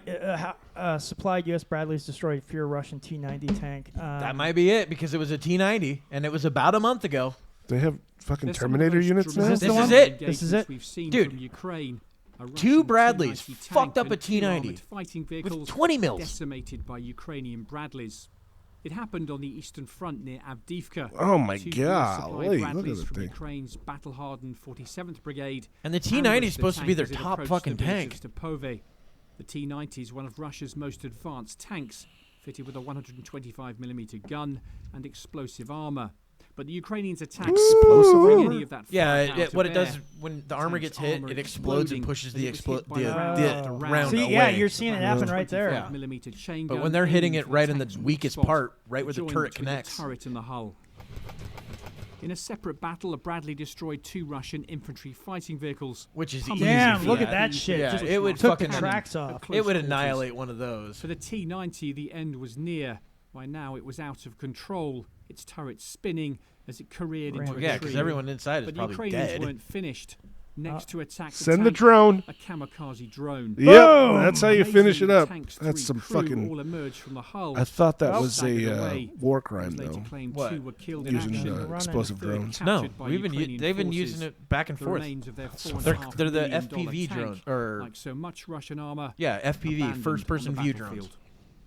Supplied U.S. Bradleys destroyed fear Russian T-90 tank. That might be it, because it was a T-90, and it was about a month ago. They have fucking Terminator units now? This is it. This is it. Dude, Ukraine, 2 Bradleys fucked up a T-90 fighting with 20 mils. Decimated by Ukrainian Bradleys. It happened on the Eastern Front near Avdiivka. Oh my 2 God! Bradleys Look at the from thing. Ukraine's battle-hardened 47th Brigade. And the T-90 is supposed to be their top fucking tank. The T-90 is one of Russia's most advanced tanks, fitted with a 125mm gun and explosive armor. But the Ukrainians attack bring any of that what it does when the armor gets hit, it explodes and pushes the round See, away. yeah, you're seeing it happen right there. Yeah. But when they're hitting it right in the weakest part, right where the turret connects. Turret in the hull. In a separate battle, a Bradley destroyed 2 Russian infantry fighting vehicles. Which is easy. Damn, look at that shit. Yeah, Just it would took fucking the tracks off. It would annihilate one of those. For the T-90, the end was near. By now, it was out of control. Its turret spinning as it careered into a tree. Yeah, because everyone inside is but probably the Ukrainians dead. weren't finished. Next to attack Send the tank, drone. a kamikaze drone. Yep, that's how you finish it up. That's some fucking... All emerged from the hull. I thought that was a war crime, though. What? 2 were killed Using in explosive drones. No, they've been using it back and forth. They're the FPV drones, or like so much Russian armor. Yeah, FPV, first-person view drones.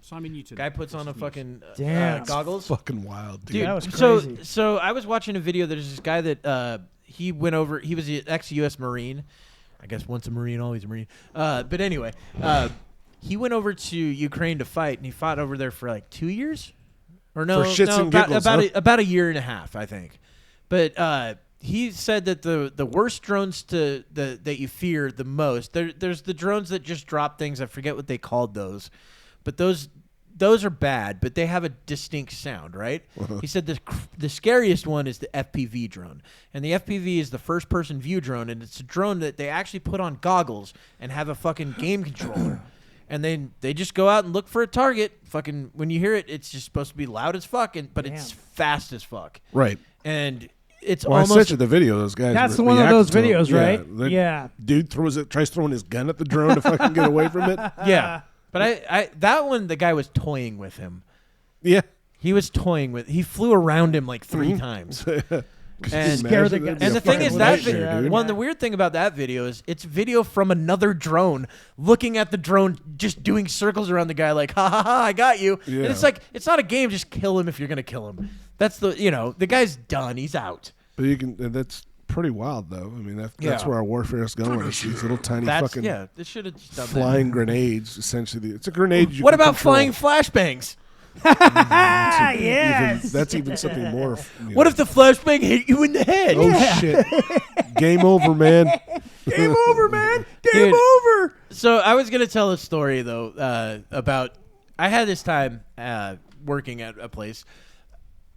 Simon Newton. Guy puts on a fucking goggles. Fucking wild, dude. Dude, that was crazy. So I was watching a video. There's this guy that he went over. He was an ex-U.S. Marine. I guess once a Marine, always a Marine. But anyway, he went over to Ukraine to fight, and he fought over there for like 2 years, or no, for shits and giggles, about a year and a half, I think. But he said that the worst drones that you fear the most. There's the drones that just drop things. I forget what they called those. But those are bad, but they have a distinct sound, right? He said the scariest one is the FPV drone. And the FPV is the first-person view drone, and it's a drone that they actually put on goggles and have a fucking game controller. And then they just go out and look for a target. Fucking when you hear it, it's just supposed to be loud as fuck, but it's fast as fuck. Right. And it's almost... I sent you the video. Those guys. That's one of those videos, right? Yeah. Dude tries throwing his gun at the drone to fucking get away from it. Yeah. But I that one, the guy was toying with him. Yeah. He was toying with. He flew around him like 3 times. And scared the guy. And the thing is, the weird thing about that video is it's video from another drone looking at the drone, just doing circles around the guy like, ha ha ha, I got you. Yeah. And it's like, it's not a game. Just kill him if you're gonna kill him. That's the guy's done. He's out. But that's pretty wild, though. I mean, that's where our warfare is going. It's these little tiny fucking this should have just done flying grenades. Essentially, it's a grenade. What about flying flashbangs? Yes. That's even something more. What if the flashbang hit you in the head? Oh shit! Game over, man. Game over, man. Game Dude. over. So I was gonna tell a story though about I had this time working at a place,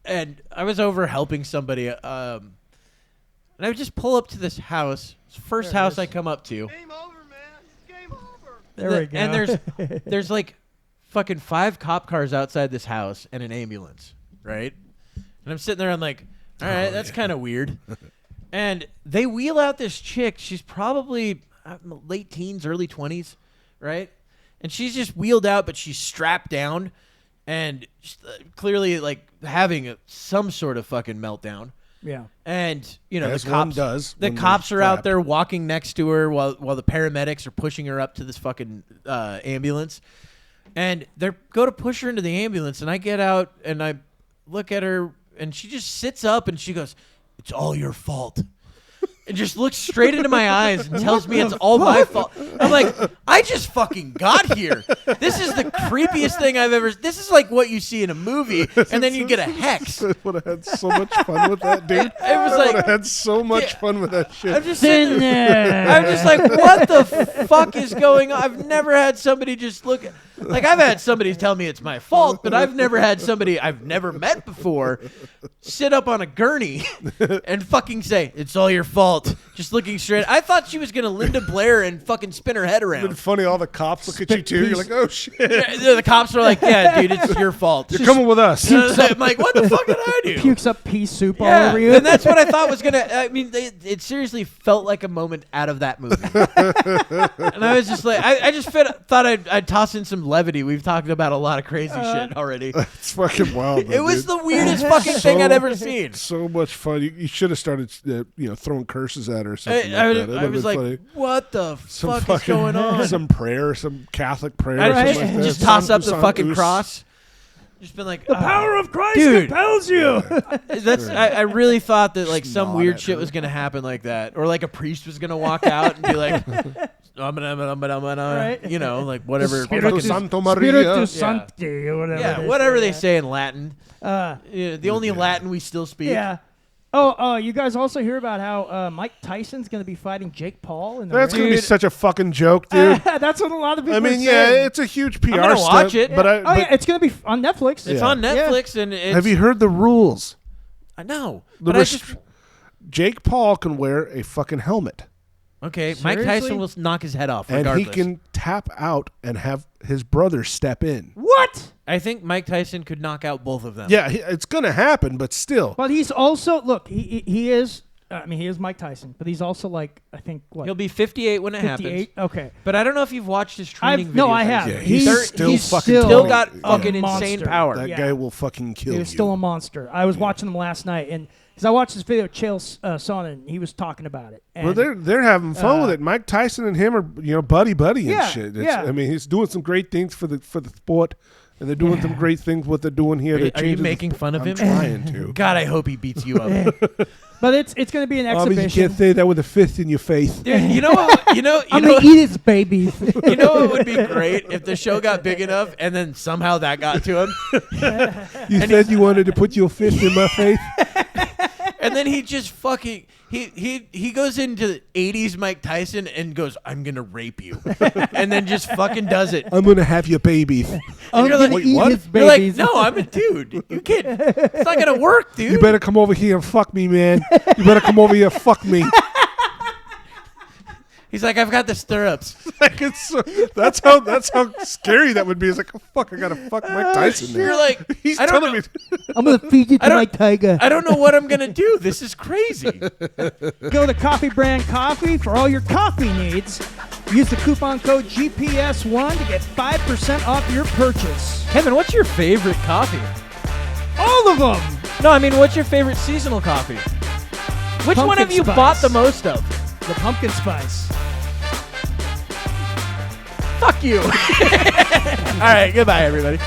and I was over helping somebody, and I would just pull up to this house. It's the first house I come up to. Game over, man. It's game over. There we go. And there's like fucking 5 cop cars outside this house and an ambulance, right? And I'm sitting there, I'm like, all right, that's kind of weird. And they wheel out this chick. She's probably late teens, early 20s, right? And she's just wheeled out, but she's strapped down and clearly like having some sort of fucking meltdown. Yeah. And, you know, As the one cops, does the when cops they're are out strapped. there walking next to her while the paramedics are pushing her up to this fucking ambulance. And they go to push her into the ambulance, and I get out, and I look at her, and she just sits up, and she goes, "It's all your fault." And just looks straight into my eyes and tells me it's all my fault. I'm like, I just fucking got here. This is the creepiest thing I've ever. This is like what you see in a movie, and then you get a hex. I would have had so much fun with that, dude. It was I like would have had so much fun with that shit. I'm just sitting there. I'm just like, what the fuck is going on? I've never had somebody just look at. Like, I've had somebody tell me it's my fault, but I've never had somebody I've never met before sit up on a gurney and fucking say, "It's all your fault." Just looking straight. I thought she was going to Linda Blair and fucking spin her head It's around. funny, all the cops look at you too. You're like, oh shit. The cops are like, "Yeah, dude, it's your fault." You're coming with us. I'm like, what the fuck did I do? Pukes up pea soup all Yeah, over you. and that's what I thought was gonna. I mean, it seriously felt like a moment out of that movie. And I was just like, I just thought I'd toss in some levity. We've talked about a lot of crazy shit already. It's fucking wild. Though, It was dude. the weirdest fucking thing I'd ever seen. So much fun. You should have started, throwing curses at her or something I like that. It was would've like, been funny. what the Some fuck is fucking- going on? Some prayer, some Catholic prayer. I or something like that. just toss up the Some fucking us. cross. Just been like, the power of Christ dude. compels you. That's. I really thought that like Just some nod weird at shit her. was gonna happen like that, or like a priest was gonna walk out and be like, Right. you know, like whatever. Spiritus fucking- Santo Maria. Spiritus Sancti, or whatever. Yeah, they whatever say, they say in Latin. yeah. The only Latin we still speak. Yeah. Oh, you guys also hear about how Mike Tyson's going to be fighting Jake Paul in the That's ring? gonna be such a fucking joke, dude. That's what a lot of people I mean, are yeah, saying. it's a huge PR gonna stunt, watch it. but Oh, yeah, it's going to be on Netflix. It's Yeah. on Netflix, and it's, have you heard the rules? I know, The but I just Jake Paul can wear a fucking helmet, okay. Mike Seriously? Tyson will knock his head off, and regardless. he can tap out and have his brother step in. What? I think Mike Tyson could knock out both of them. Yeah, it's gonna happen, but still. But he's also he is. I mean, he is Mike Tyson, but he's also like I think what He'll be 58 when it 58. happens. Okay. But I don't know if you've watched his training videos. No, I have. Yeah, he's still fucking still tall. got Yeah. fucking Monster. insane power. That Yeah. guy will fucking kill He you. was still a monster. I was watching him last night, and because I watched this video, Chael Sonnen, he was talking about it. And Well, they're having fun with it. Mike Tyson and him are buddy and Yeah, shit. yeah. I mean, he's doing some great things for the sport, and they're doing some great things. What they're doing here, Are you they're changing making fun of I'm him? trying to. God, I hope he beats you up. but it's going to be an Oh, but you exhibition. can't say that with a fist in your face. Dude, you know what? You I'm know, going to eat his babies. you know what would be great if the show got big enough and then somehow that got to him, You said you wanted to put your fist in my face. and then he just fucking he goes into the 80s Mike Tyson and goes, "I'm gonna rape you," and then just fucking does it. I'm gonna have your babies. I'm you're going to like, eat what? his You're like, babies. "No, I'm a dude. You can't. It's not gonna work, dude." You better come over here and fuck me, man. You better come over here and fuck me. He's like, "I've got the stirrups." Like that's how scary that would be. It's like, oh, fuck, I gotta fuck Mike Tyson. You're Now. like, He's I don't telling know. me. I'm going to feed you to don't- my tiger. I don't know what I'm gonna do. This is crazy. Go to Coffee Brand Coffee for all your coffee needs. Use the coupon code GPS1 to get 5% off your purchase. Kevin, what's your favorite coffee? All of them. No, I mean, what's your favorite seasonal coffee? Which one Pumpkin have you spice. bought the most of? The pumpkin spice. Fuck you. All right, goodbye, everybody.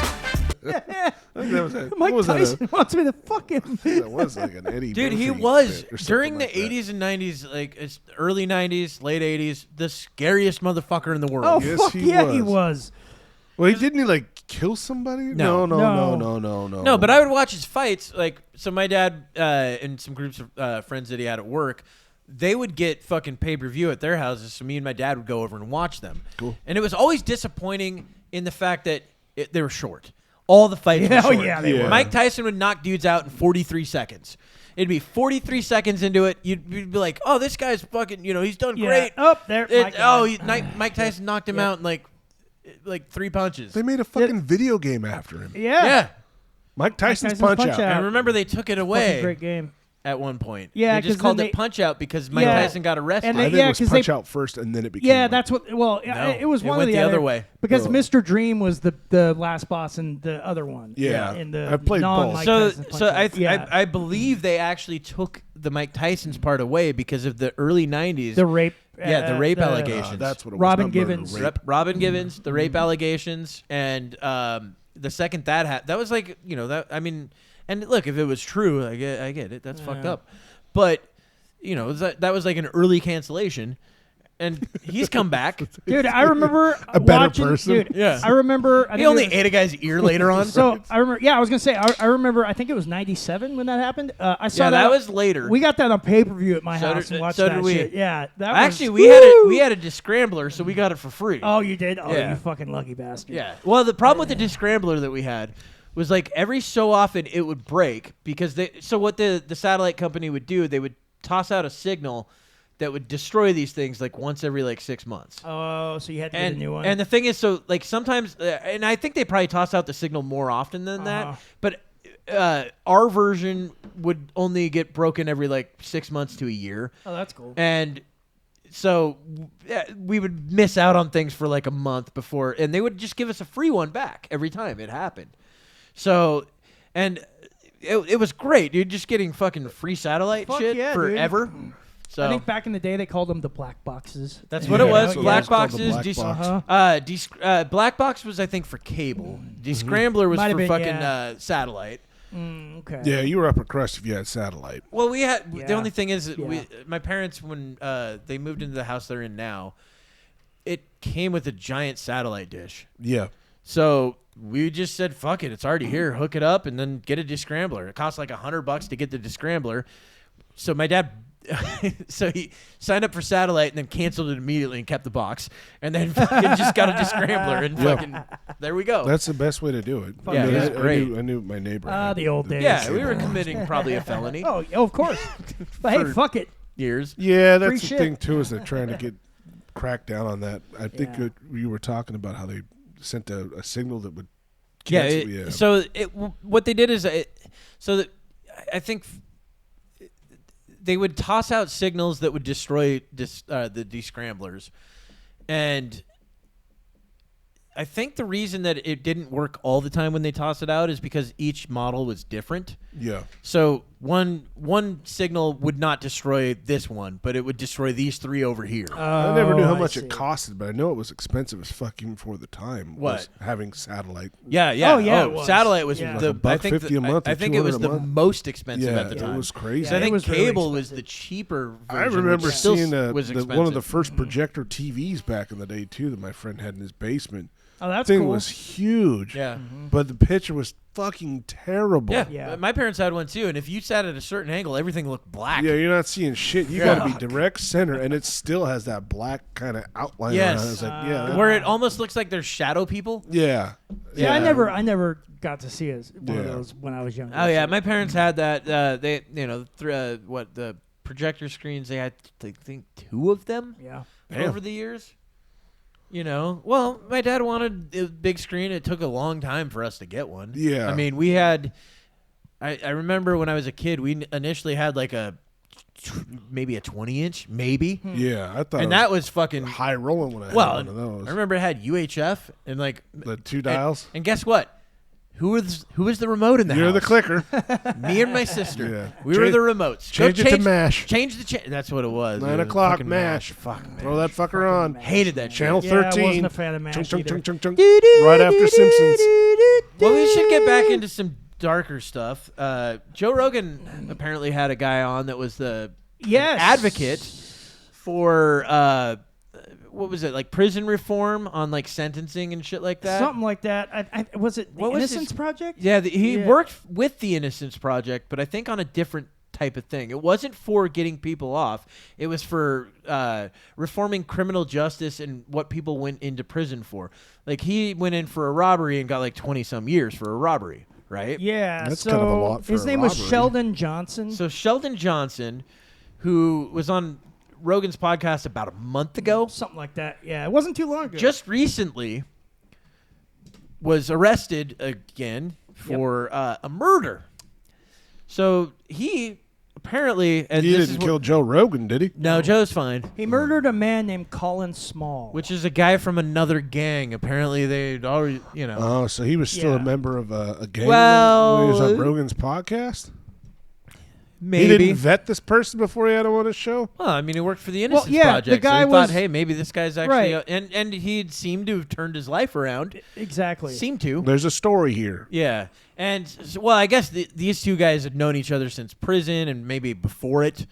That was Mike Tyson wants me to fuck him. That was like an Eddie. Dude, he Murphy was bit or something during like the that. 80s and 90s, like it's early 90s, late 80s, the scariest motherfucker in the world. Oh, Yes, fuck he yeah, he was. was. Well, didn't he like kill somebody? No. No, but I would watch his fights. Like, so my dad and some groups of friends that he had at work, they would get fucking pay-per-view at their houses, so me and my dad would go over and watch them. Cool. And it was always disappointing in the fact that they were short. All the fights were short. Yeah, they were. Mike Tyson would knock dudes out in 43 seconds. It'd be 43 seconds into it. You'd be like, oh, this guy's fucking, he's done great. Oh, there. Mike Tyson knocked him out in like 3 punches. They made a fucking video game after him. Yeah. Mike Tyson's Punch-Out. I remember they took it away. Great game. At one point. Yeah, they just called it Punch-Out because Mike Tyson got arrested. And I think it was Punch-Out first, and then it became... Yeah, that's what... Well, it was one of the other way. Because Mr. Dream was the last boss in the other one. Yeah. In the I've played both. So I believe they actually took the Mike Tyson's part away because of the early 90s. The rape... the rape allegations. That's what it was. Robin Givens. Robin Givens, the rape allegations, and the second that was like, and look, if it was true, I get it. That's fucked up. But, that was like an early cancellation, and he's come back. Dude, I remember a better person. Dude, yeah. I remember. He only ate a guy's ear later on. So I remember. Yeah, I was gonna say. I remember. I think it was '97 when that happened. I saw that was later. We got that on pay-per-view at my house and watched so that did we. shit. Yeah, Actually, we had a Discrambler, so we got it for free. Oh, you did? Oh, Yeah. you fucking lucky bastard. Yeah. Well, the problem with the Discrambler that we had was like every so often it would break because what the satellite company would do, they would toss out a signal that would destroy these things like once every like 6 months. Oh, so you had to get a new one. And the thing is, so like sometimes, and I think they probably toss out the signal more often than that, but our version would only get broken every like 6 months to a year. Oh, that's cool. And so we would miss out on things for like a month before, and they would just give us a free one back every time it happened. So, and it was great, dude. Just getting fucking free satellite shit forever. Dude. So I think back in the day they called them the black boxes. That's what it was. Black boxes. Black Black box was, I think, for cable. Descrambler was for fucking satellite. Okay. Yeah, you were upper crust if you had satellite. Well, we had the only thing is that my parents, when they moved into the house they're in now, it came with a giant satellite dish. Yeah. So we just said, fuck it, it's already here. Hook it up and then get a Descrambler. It costs like $100 to get the Descrambler. So my dad, so he signed up for satellite and then canceled it immediately and kept the box. And then fucking just got a Descrambler and fucking, there we go. That's the best way to do it. Yeah, it was great. I knew my neighbor. The old days. Yeah, we were committing probably a felony. Oh, of course. But hey, fuck it. Years. Yeah, that's the shit. thing too, is they're trying to get cracked down on that. I think you were talking about how they sent a signal that would cancel. So what they did is, so that I think they would toss out signals that would destroy the Descramblers, and I think the reason that it didn't work all the time when they toss it out is because each model was different. Yeah. So one signal would not destroy this one, but it would destroy these three over here. I never knew how much it costed, but I know it was expensive as fuck even for the time. What? Was having satellite. Yeah. Oh, it was. Satellite was Yeah. the Like $150 a month. I think it was the most expensive at the time. It was crazy. So I think was really cable was the cheaper version. I remember which still seeing was one of the first projector TVs back in the day too that my friend had in his basement. Oh, that's thing cool. was huge. Yeah. But the picture was fucking terrible. Yeah. My parents had one too, and if you sat at a certain angle, everything looked black. Yeah, you're not seeing shit. You got to be direct center, and it still has that black kind of outline. Yes. On it. It's like, where it almost looks like there's shadow people. Yeah. Yeah, I never got to see one of those when I was younger. Oh yeah, my parents had that. They the projector screens, they had I think 2 of them. Yeah. Over the years. Well, my dad wanted a big screen. It took a long time for us to get one. Yeah. I mean, we had. I remember when I was a kid, we initially had like maybe a 20-inch, maybe. Yeah, I thought. And that was fucking high rolling when I had one of those. I remember it had UHF and like the 2 dials. And guess what? Who was the remote in the house? You're the clicker. Me and my sister. Yeah. We were the remotes. Change it to mash. Change the That's what it was. 9 o'clock mash. Fuck, man. Throw that fucker on. Hated that Channel shit. 13. I wasn't a fan of mash either. Right after Simpsons. Well, we should get back into some darker stuff. Joe Rogan apparently had a guy on that was the advocate for what was it, like prison reform on like sentencing and shit like that? Something like that. Was it the Innocence Project? Yeah, he worked with the Innocence Project, but I think on a different type of thing. It wasn't for getting people off. It was for reforming criminal justice and what people went into prison for. Like he went in for a robbery and got like 20-some years for a robbery, right? Yeah. That's kind of a lot for his a name robbery. was Sheldon Johnson. So Sheldon Johnson, who was on Rogan's podcast about a month ago. Something like that. Yeah, it wasn't too long ago. Just recently was arrested again for a murder. So he apparently... And he this didn't is kill Joe Rogan, did he? No, Joe's fine. He murdered a man named Colin Small. Which is a guy from another gang. Apparently they'd already, Oh, so he was still a member of a gang Well, when he was on Rogan's podcast? Maybe. He didn't vet this person before he had him on his show? Well, I mean, he worked for the Innocence the Project. guy so he was- thought, hey, maybe this guy's actually... Right. And he seemed to have turned his life around. Exactly. Seemed to. There's a story here. Yeah. And, well, I guess these two guys had known each other since prison and maybe before it.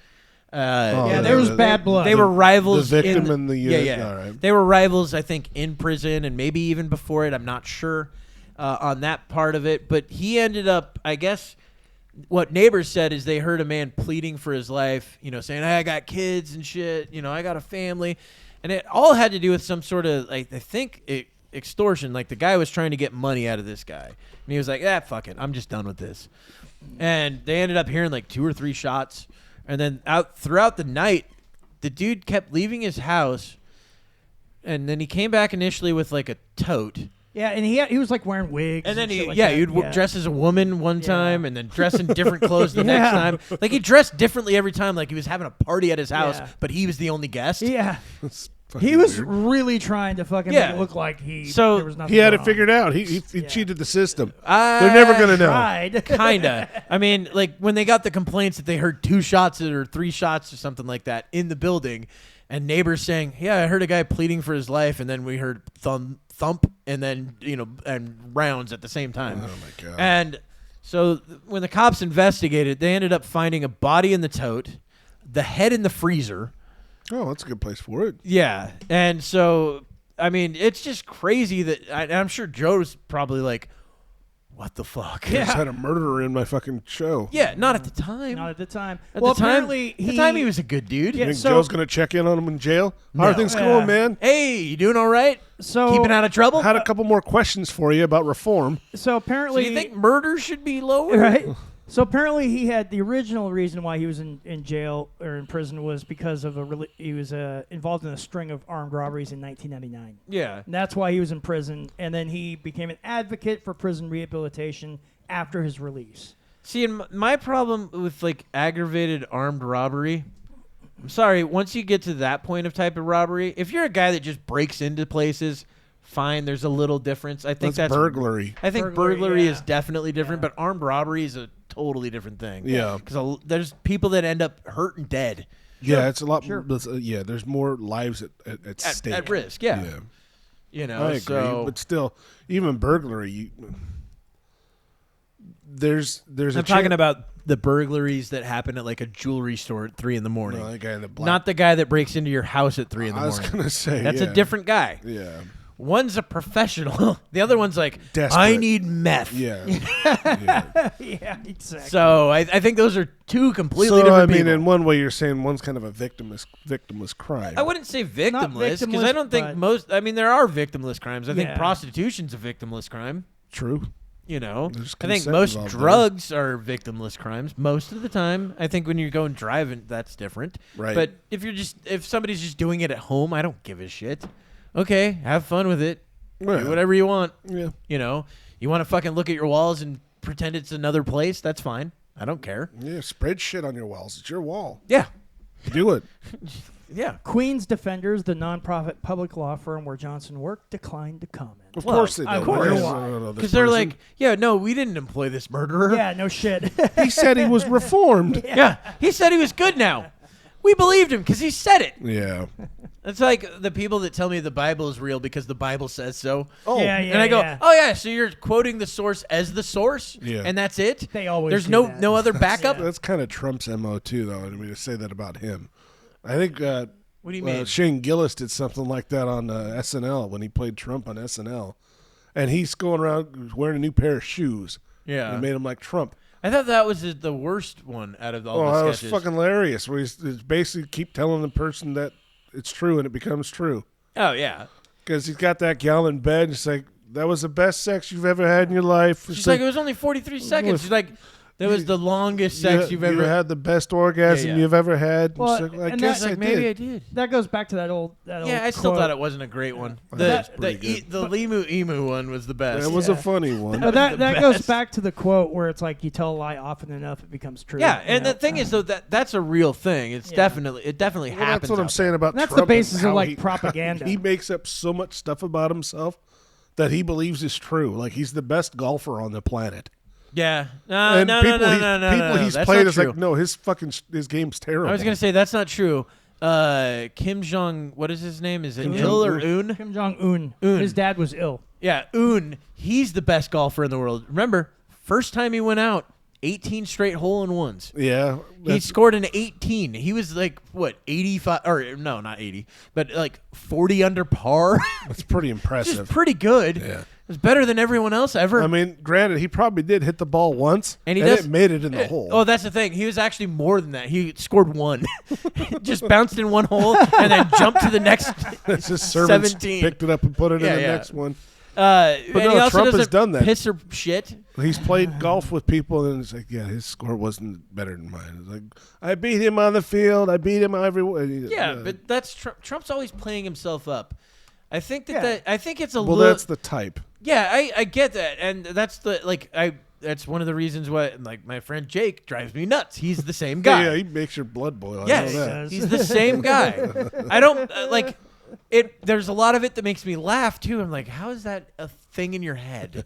Yeah, there was bad blood. They were rivals. The victim in and the... yeah. All right. They were rivals, I think, in prison and maybe even before it. I'm not sure on that part of it. But he ended up, I guess... What neighbors said is they heard a man pleading for his life, saying, hey, I got kids and shit, I got a family. And it all had to do with some sort of, like, I think, extortion. Like, the guy was trying to get money out of this guy. And he was like, fuck it. I'm just done with this. And they ended up hearing, like, 2 or 3 shots. And then throughout the night, the dude kept leaving his house. And then he came back initially with, like, a tote. Yeah, and he was like wearing wigs. And then shit like he'd that. dress as a woman one time and then dress in different clothes the next time. Like he dressed differently every time, like he was having a party at his house, but he was the only guest. Yeah. That's He was weird. really trying to fucking make it look like there was nothing he had wrong. it figured out. He cheated the system. They're never going to know. Tried. Kinda. I mean, like when they got the complaints that they heard 2 shots or 3 shots or something like that in the building, and neighbors saying, "Yeah, I heard a guy pleading for his life," and then we heard thump, and then and rounds at the same time. Oh my god! And so when the cops investigated, they ended up finding a body in the tote, the head in the freezer. Oh, that's a good place for it. Yeah, and so I mean, it's just crazy that I'm sure Joe's probably like, "What the fuck?" I just had a murderer in my fucking show. Yeah, not at the time. Not at the time. At well, the time, apparently he was a good dude. You think Joe's going to check in on him in jail? How are things going, man? Hey, you doing all right? So Keeping out of trouble? Had a couple more questions for you about reform. So So apparently, you think murder should be lower? right? So apparently, he had the original reason why he was in jail or in prison was because of he was involved in a string of armed robberies in 1999. Yeah. And that's why he was in prison, and then he became an advocate for prison rehabilitation after his release. See, and my problem with like aggravated armed robbery, I'm sorry, once you get to that point of type of robbery, if you're a guy that just breaks into places, fine, there's a little difference. I think that's burglary. I think Burglary, burglary yeah. is definitely different, but armed robbery is a totally different thing. Yeah. Because there's people that end up hurt and dead Yeah, it's a lot. There's more lives at stake. at risk. Yeah. I agree, so but still, even burglary, there's I'm talking about the burglaries that happen at like a jewelry store at 3 a.m. No, that guy in the black. Not the guy that breaks into your house at 3 a.m. I was gonna say That's a different guy. Yeah. One's a professional. The other one's like, Desperate. I need meth. Yeah. Yeah, exactly. So I think those are 2 completely So different I mean, people. in one way, you're saying one's kind of a victimless crime. I wouldn't say victimless because I don't think but- most. I mean, there are victimless crimes. I think Yeah. prostitution's a victimless crime. True. You know, There's I think consent most involved there. drugs are victimless crimes most of the time. I think when you're going driving, that's different. Right. But if somebody's just doing it at home, I don't give a shit. Okay, have fun with it. Yeah. Do whatever you want. Yeah. You know, you want to fucking look at your walls and pretend it's another place. That's fine. I don't care. Yeah. Spread shit on your walls. It's your wall. Yeah. Do it. Yeah. Queen's Defenders, the nonprofit public law firm where Johnson worked, declined to comment. Of course they do. of course. Because they're like, yeah, no, we didn't employ this murderer. Yeah, no shit. he said he was reformed. Yeah. He said he was good now. We believed him because he said it. Yeah. It's like the people that tell me the Bible is real because the Bible says so. Oh. Yeah, And I go, yeah. oh, yeah, so you're quoting the source as the source? Yeah. And that's it? They always There's do no that. other backup? That's kind of Trump's MO too, though. I mean, to say that about him. I think What do you mean? Shane Gillis did something like that on SNL when he played Trump on SNL. And he's going around wearing a new pair of shoes. Yeah. And made him like Trump. I thought that was the worst one out of all the sketches. That was fucking hilarious. Where he's basically keep telling the person that it's true and it becomes true. Oh, yeah. Because he's got that gal in bed. And it's like, that was the best sex you've ever had in your life. She's like, it was only 43 seconds. She's like, that was the longest sex you've ever had. The best orgasm you've ever had. Well, so, I guess maybe I did. That goes back to that old I still quote. thought it wasn't a great one. The Limu Emu one was the best. That was a funny one. But that goes back to the quote where it's like you tell a lie often enough, it becomes true. Yeah, and the thing is, though, that's a real thing. It's definitely happens. That's what I'm saying about That's Trump. the basis of He, propaganda. He makes up so much stuff about himself that he believes is true. Like he's the best golfer on the planet. Yeah. People he's that's played not is true. like, no, his game's terrible. I was gonna say that's not true. Kim Jong, what is his name? Is it Il or Un? Kim Jong Un. His dad was ill. Yeah, Un. He's the best golfer in the world. Remember, first time he went out, 18 straight hole-in-ones. Yeah. He scored an 18. He was like, what, 85? Or, no, not 80. But like 40 under par. That's pretty impressive. Which is pretty good. Yeah. It's better than everyone else ever. I mean, granted, he probably did hit the ball once, and it made it in the hole. Oh, that's the thing. He was actually more than that. He scored one. Just bounced in one hole and then jumped to the next It's just servants 17. picked it up and put it in the next one. But no, he also Trump has doesn't done that. piss or shit. He's played golf with people, and it's like, yeah, his score wasn't better than mine. It's like, I beat him on the field. I beat him everywhere. Yeah, but that's Trump's always playing himself up. I think I think it's a well, little. that's the type. Yeah, I get that, and that's that's one of the reasons why my friend Jake drives me nuts. He's the same guy. Yeah, he makes your blood boil. Yes, I know that. he's the same guy. I don't like it. There's a lot of it that makes me laugh too. I'm like, how is that a thing in your head?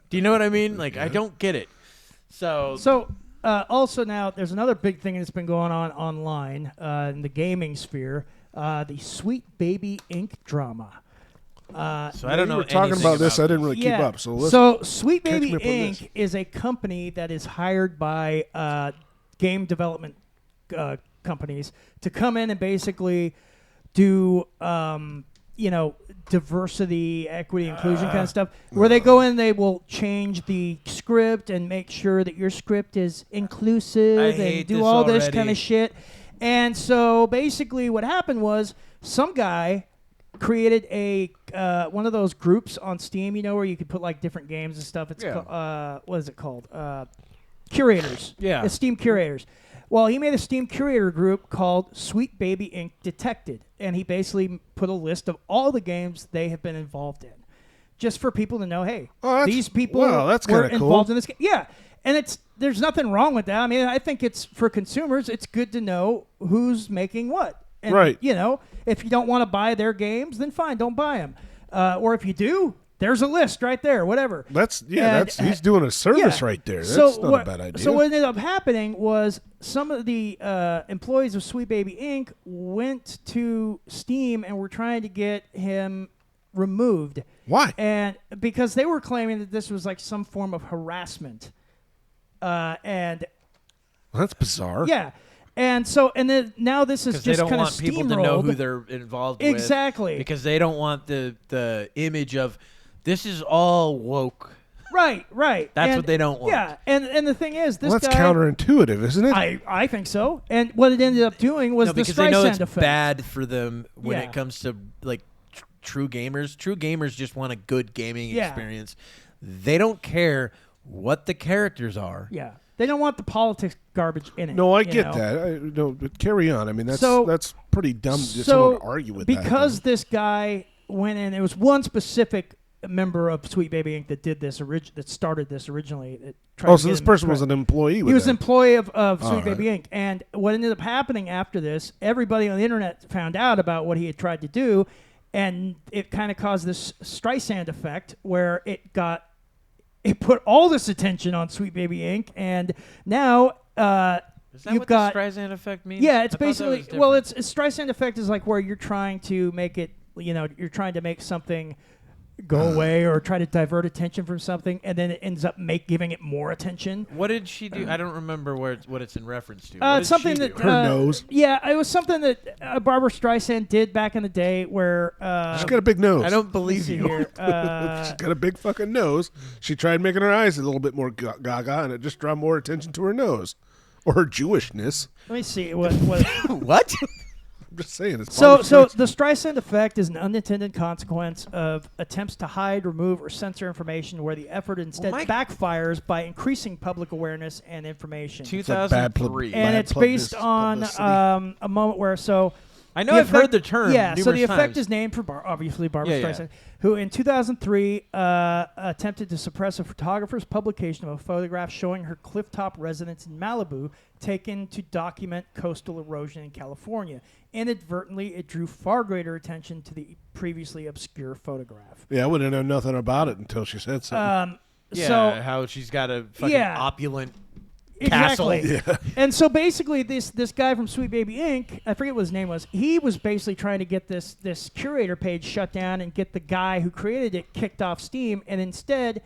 Do you know what I mean? Like, I don't get it. So also now there's another big thing that's been going on online in the gaming sphere, the Sweet Baby Inc. drama. So I don't know. You were talking about this. I didn't really keep up. So Sweet Baby Inc. is a company that is hired by game development companies to come in and basically do diversity, equity, inclusion kind of stuff, where they go in, they will change the script and make sure that your script is inclusive and do all this kind of shit. And so basically what happened was some guy created a one of those groups on Steam, where you could put like different games and stuff. It's what is it called? Curators. Yeah. It's Steam Curators. Well, he made a Steam Curator group called Sweet Baby Inc. Detected, and he basically put a list of all the games they have been involved in, just for people to know, hey, these people were involved in this game. Yeah, and there's nothing wrong with that. I mean, I think it's for consumers. It's good to know who's making what. And, right. If you don't want to buy their games, then fine, don't buy them. Or if you do, there's a list right there, whatever. He's doing a service right there. That's not a bad idea. So what ended up happening was some of the employees of Sweet Baby Inc. went to Steam and were trying to get him removed. Why? And because they were claiming that this was like some form of harassment. And that's bizarre. Yeah. And then now this is just kind of steamrolled. They don't want people to know who they're involved with. Exactly. Because they don't want the image of this is all woke. Right. That's what they don't want. Yeah, and the thing is, this that's guy, counterintuitive, isn't it? I think so. And what it ended up doing was because the they know Streisand it's effect. bad for them when it comes to like true gamers. True gamers just want a good gaming experience. They don't care what the characters are. Yeah. They don't want the politics garbage in it. No, I get that. But carry on. I mean, that's pretty dumb to argue with that. Because this guy went in, it was one specific member of Sweet Baby Inc. that did this, that started this originally. So this person was an employee with He was an employee of Sweet right. Baby Inc. And what ended up happening after this, everybody on the internet found out about what he had tried to do, and it kind of caused this Streisand effect where it put all this attention on Sweet Baby Inc. And now Is that you've what got the Streisand effect means? Yeah, it's I thought that basically was different. it's Streisand effect is like where you're trying to make it, you're trying to make something go away or try to divert attention from something, and then it ends up giving it more attention. What did she do? I don't remember what it's in reference to. It's something that her nose. Yeah, it was something that Barbara Streisand did back in the day, where she's got a big nose. I don't believe you. She's got a big fucking nose. She tried making her eyes a little bit more gaga, and it just drew more attention to her nose or her Jewishness. Let me see what. What? I'm just saying. It's So the Streisand effect is an unintended consequence of attempts to hide, remove, or censor information where the effort instead backfires by increasing public awareness and information. 2003. And it's based on a moment where, I know I've heard the term. Yeah, so the effect times. is named for obviously Barbara Streisand, who in 2003 attempted to suppress a photographer's publication of a photograph showing her clifftop residence in Malibu, taken to document coastal erosion in California. Inadvertently, it drew far greater attention to the previously obscure photograph. Yeah, I wouldn't know nothing about it until she said something. How she's got a fucking opulent castle. Exactly. And so basically this guy from Sweet Baby Inc., I forget what his name was, he was basically trying to get this curator page shut down and get the guy who created it kicked off Steam, and instead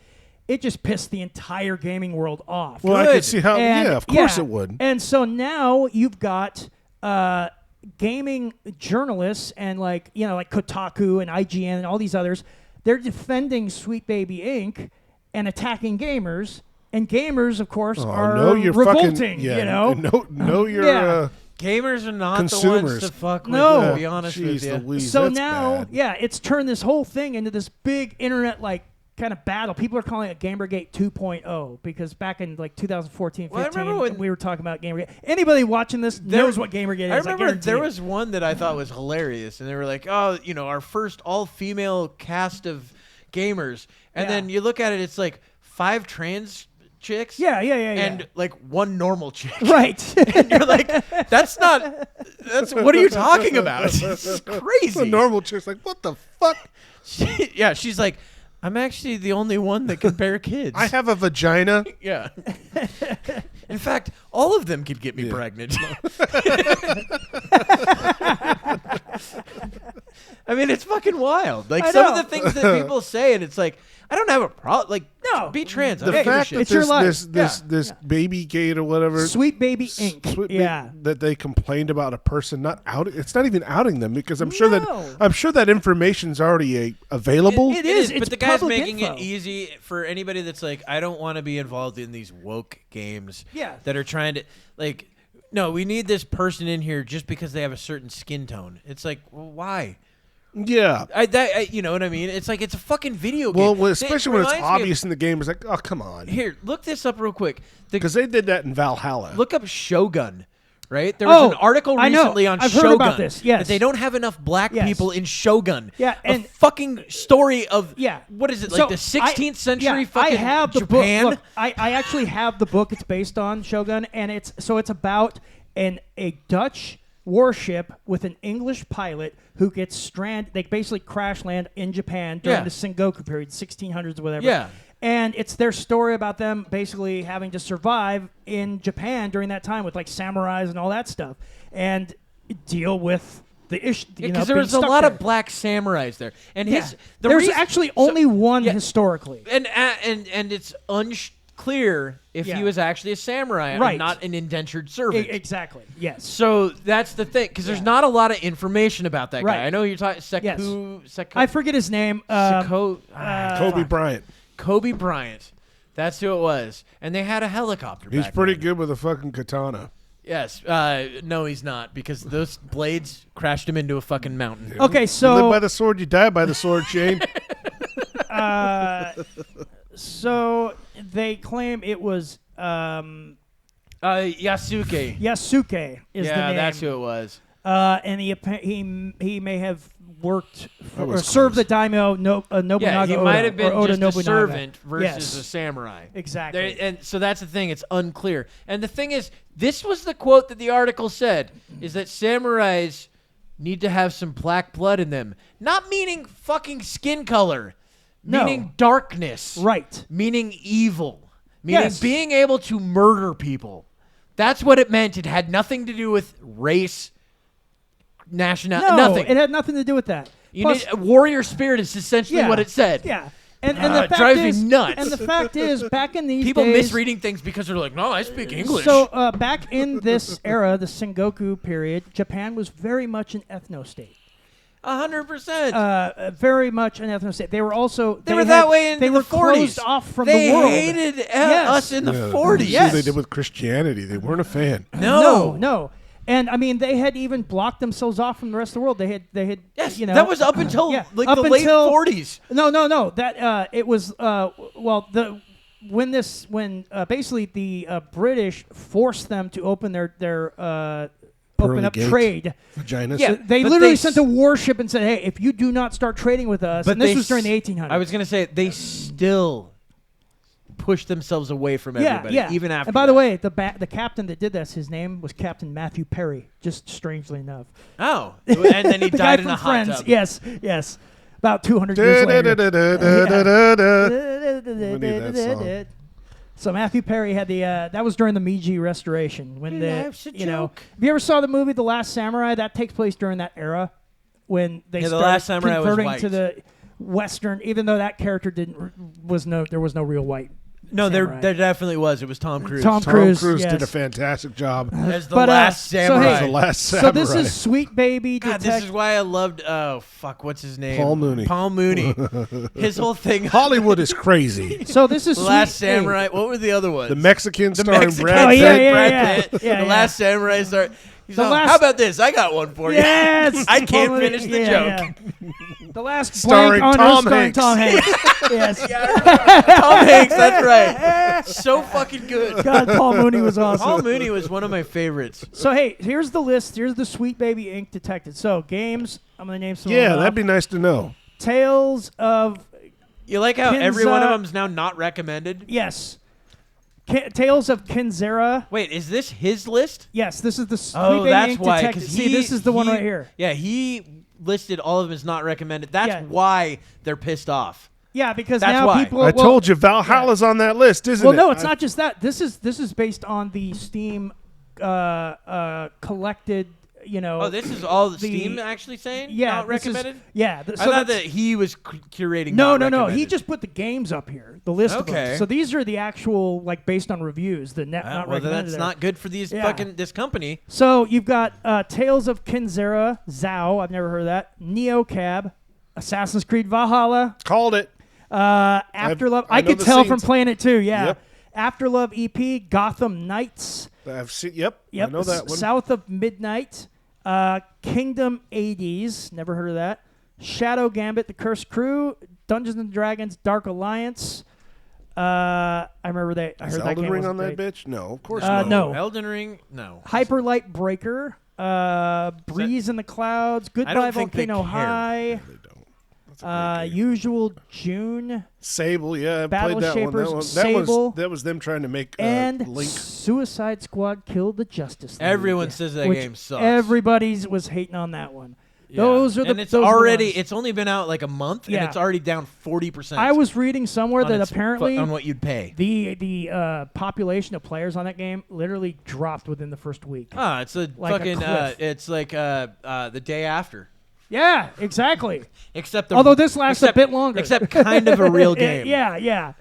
it just pissed the entire gaming world off. Well, I could see how, of course it would. And so now you've got gaming journalists and like Kotaku and IGN and all these others, they're defending Sweet Baby Inc. and attacking gamers. And gamers, of course, are revolting, Know your gamers are not consumers. The ones to fuck with, No. to be honest with you. Louise, so that's now, bad. it's turned this whole thing into this big internet, kind of battle. People are calling it Gamergate 2.0 because back in 2014, 15, we were talking about Gamergate. Anybody watching this knows what Gamergate is. I remember there was one that I thought was hilarious, and they were like, our first all-female cast of gamers. And then you look at it, it's like 5 trans chicks. Yeah. And one normal chick. Right. And you're like, that's what are you talking about? This is crazy. The normal chick's like, what the fuck? She's like, I'm actually the only one that can bear kids. I have a vagina. Yeah. In fact, all of them could get me pregnant. I mean, it's fucking wild. Some of the things that people say, and it's like, I don't have a problem. No, be trans. The fact that this baby gate or whatever, Sweet Baby Inc. That they complained about a person not outing. It's not even outing them because I'm sure that information's already available. It is, but the guy's making it easy for anybody that's like, I don't want to be involved in these woke games. That are trying to no, we need this person in here just because they have a certain skin tone. It's like, well, why? Yeah. You know what I mean? It's like, it's a fucking video game. Well, especially when it's obvious in the game. It's like, oh, come on. Here, look this up real quick. Because they did that in Valhalla. Look up Shogun, right? There was an article recently on Shogun. I've heard about this, yes. That they don't have enough black people in Shogun. Yeah, and a fucking story of, what is it, so the 16th century fucking I have the Japan? book. Look, I actually have the book. It's based on Shogun, and it's about a Dutch warship with an English pilot who gets stranded. They basically crash land in Japan during the Sengoku period, 1600s or whatever. Yeah. And it's their story about them basically having to survive in Japan during that time with samurais and all that stuff, and deal with the issue. Because there was a lot of black samurais there, and there's actually only one historically, and it's unclear if he was actually a samurai and not an indentured servant. Exactly. Yes. So that's the thing, because there's not a lot of information about that guy. I know you're talking I forget his name. Kobe Bryant. Kobe Bryant. That's who it was. And they had a helicopter. He's pretty good with a fucking katana. Yes. No, he's not, because those blades crashed him into a fucking mountain. Okay, so... You live by the sword, you die by the sword, Shane. So they claim it was... Yasuke. Yasuke is the name. Yeah, that's who it was. And he may have worked or served the daimyo Nobunaga. Yeah, he might have been Oda just Nobunaga. a servant versus a samurai. Exactly. And so that's the thing. It's unclear. And the thing is, this was the quote that the article said, is that samurais need to have some black blood in them. Not meaning fucking skin color. Meaning darkness. Right. Meaning evil. Meaning being able to murder people. That's what it meant. It had nothing to do with race, nationality, nothing. It had nothing to do with that. You need a warrior spirit is essentially what it said. Yeah. And the fact drives is, me nuts. And the fact is, back in these people days, misreading things because they're like, no, I speak English. So back in this era, the Sengoku period, Japan was very much an ethno-state. 100%. Very much an ethno-state. They were also they were that way in they the were 40s. Closed off from the world. They hated us in the 40s. Yes. They did with Christianity. They weren't a fan. No. And I mean, they had even blocked themselves off from the rest of the world. They had. Yes, you know, that was up until up the late 40s. No. That it was when basically the British forced them to open open up trade. Vaginas. Yeah, they literally sent a warship and said, "Hey, if you do not start trading with us," and this was during the 1800s. I was going to say they still pushed themselves away from everybody, even after. And by the way, the captain that did this, his name was Captain Matthew Perry. Just strangely enough. Oh, and then he the died guy in from a hot Friends. tub. Yes. About 200 years later. So Matthew Perry had that was during the Meiji Restoration when Have you ever saw the movie The Last Samurai? That takes place during that era when they started The Last Samurai converting was white. to the Western, even though that character there was no real white. No, samurai. there definitely was. It was Tom Cruise. Tom Cruise did yes. a fantastic job. As the last samurai. So, The Last Samurai. So this is Sweet Baby God, Detective. this is why I loved. Oh fuck, what's his name? Paul Mooney. Paul Mooney. His whole thing. Hollywood is crazy. So this is The Last Sweet Samurai. What were the other ones? The Mexican starring Mexican. Brad Pitt. Brad Pitt. Yeah, The Last Samurai star. He's The all, last- How about this? I got one for you. Yes, I can't Paul Mooney. finish the Yeah, joke. yeah. The last Starring blank on Tom starring Hanks. Tom Hanks. Yes. Tom Hanks. That's right. So fucking good. God, Paul Mooney was awesome. Paul Mooney was one of my favorites. So hey, here's the list. Here's the Sweet Baby Inc. Detected. So games. I'm gonna name some. Yeah, that'd be nice to know. Tales of. You like how every Kinza- one of them's now not recommended? Yes. Tales of Kinzera. Wait, is this his list? Yes, this is the Sweet Oh, Baby that's Inc. why. Detected. See, this is the one right here. Yeah, he listed all of them as not recommended. That's Yeah. why they're pissed off. Yeah, because That's now why. people. I told you Valhalla's on that list, isn't Well, it? no, it's not just that. This is based on the Steam collected. Oh, this is all the Steam actually saying? Yeah, Not recommended? I I thought that he was curating. No. not He recommended. just put the games up here, the list of Okay. them. So these are the actual, like, based on reviews. The net not Well, recommended. that's there. not good for these this company. So you've got Tales of Kinzera, Zao. I've never heard of that. Neocab, Assassin's Creed Valhalla, Called it. Afterlove. I I know could the tell scenes. from playing it too. Yeah. Yep. Afterlove EP, Gotham Knights. I've seen. Yep. Yep. I know that one. South of Midnight, Kingdom 80s. Never heard of that. Shadow Gambit, The Cursed Crew, Dungeons and Dragons, Dark Alliance. I remember that. I Is heard that Elden game Ring wasn't on that great. bitch? No, of course not. No. Elden Ring? No. Hyper Light Breaker, Breeze in the Clouds, Goodbye think they Volcano care. High, They don't. That's a great game. Usual June, Sable, yeah, I Battle played that Shapers, one. Sable, That was them trying to make and Link. Suicide Squad Killed the Justice League. Everyone says that which game sucks. Everybody's was hating on that one. Yeah. Those are the. And it's those are the already. ones. It's only been out like a month, Yeah. and it's already down 40%. I was reading somewhere that apparently on what you'd pay. the population of players on that game literally dropped within the first week. Ah, it's a Like a fucking. cliff. It's like the day after. Yeah, exactly. Except Although this lasts a bit longer. Except kind of a real game. Yeah.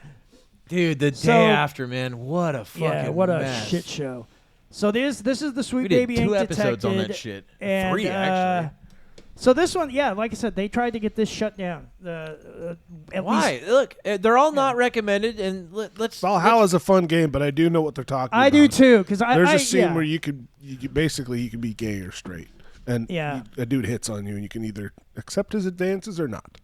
Dude, the So- day after, man, what a fucking Yeah, what a mess. shit show. So this is the Sweet We did Baby 2 Inc. episodes on that Detected, shit. and, 3 actually. So this one, yeah, like I said, they tried to get this shut down. At Why? least Look, they're all not recommended, and let's. Valhalla's a fun game, but I do know what they're talking about. I do too, because There's a a scene where you could be gay or straight, and Yeah. a dude hits on you, and you can either accept his advances or not.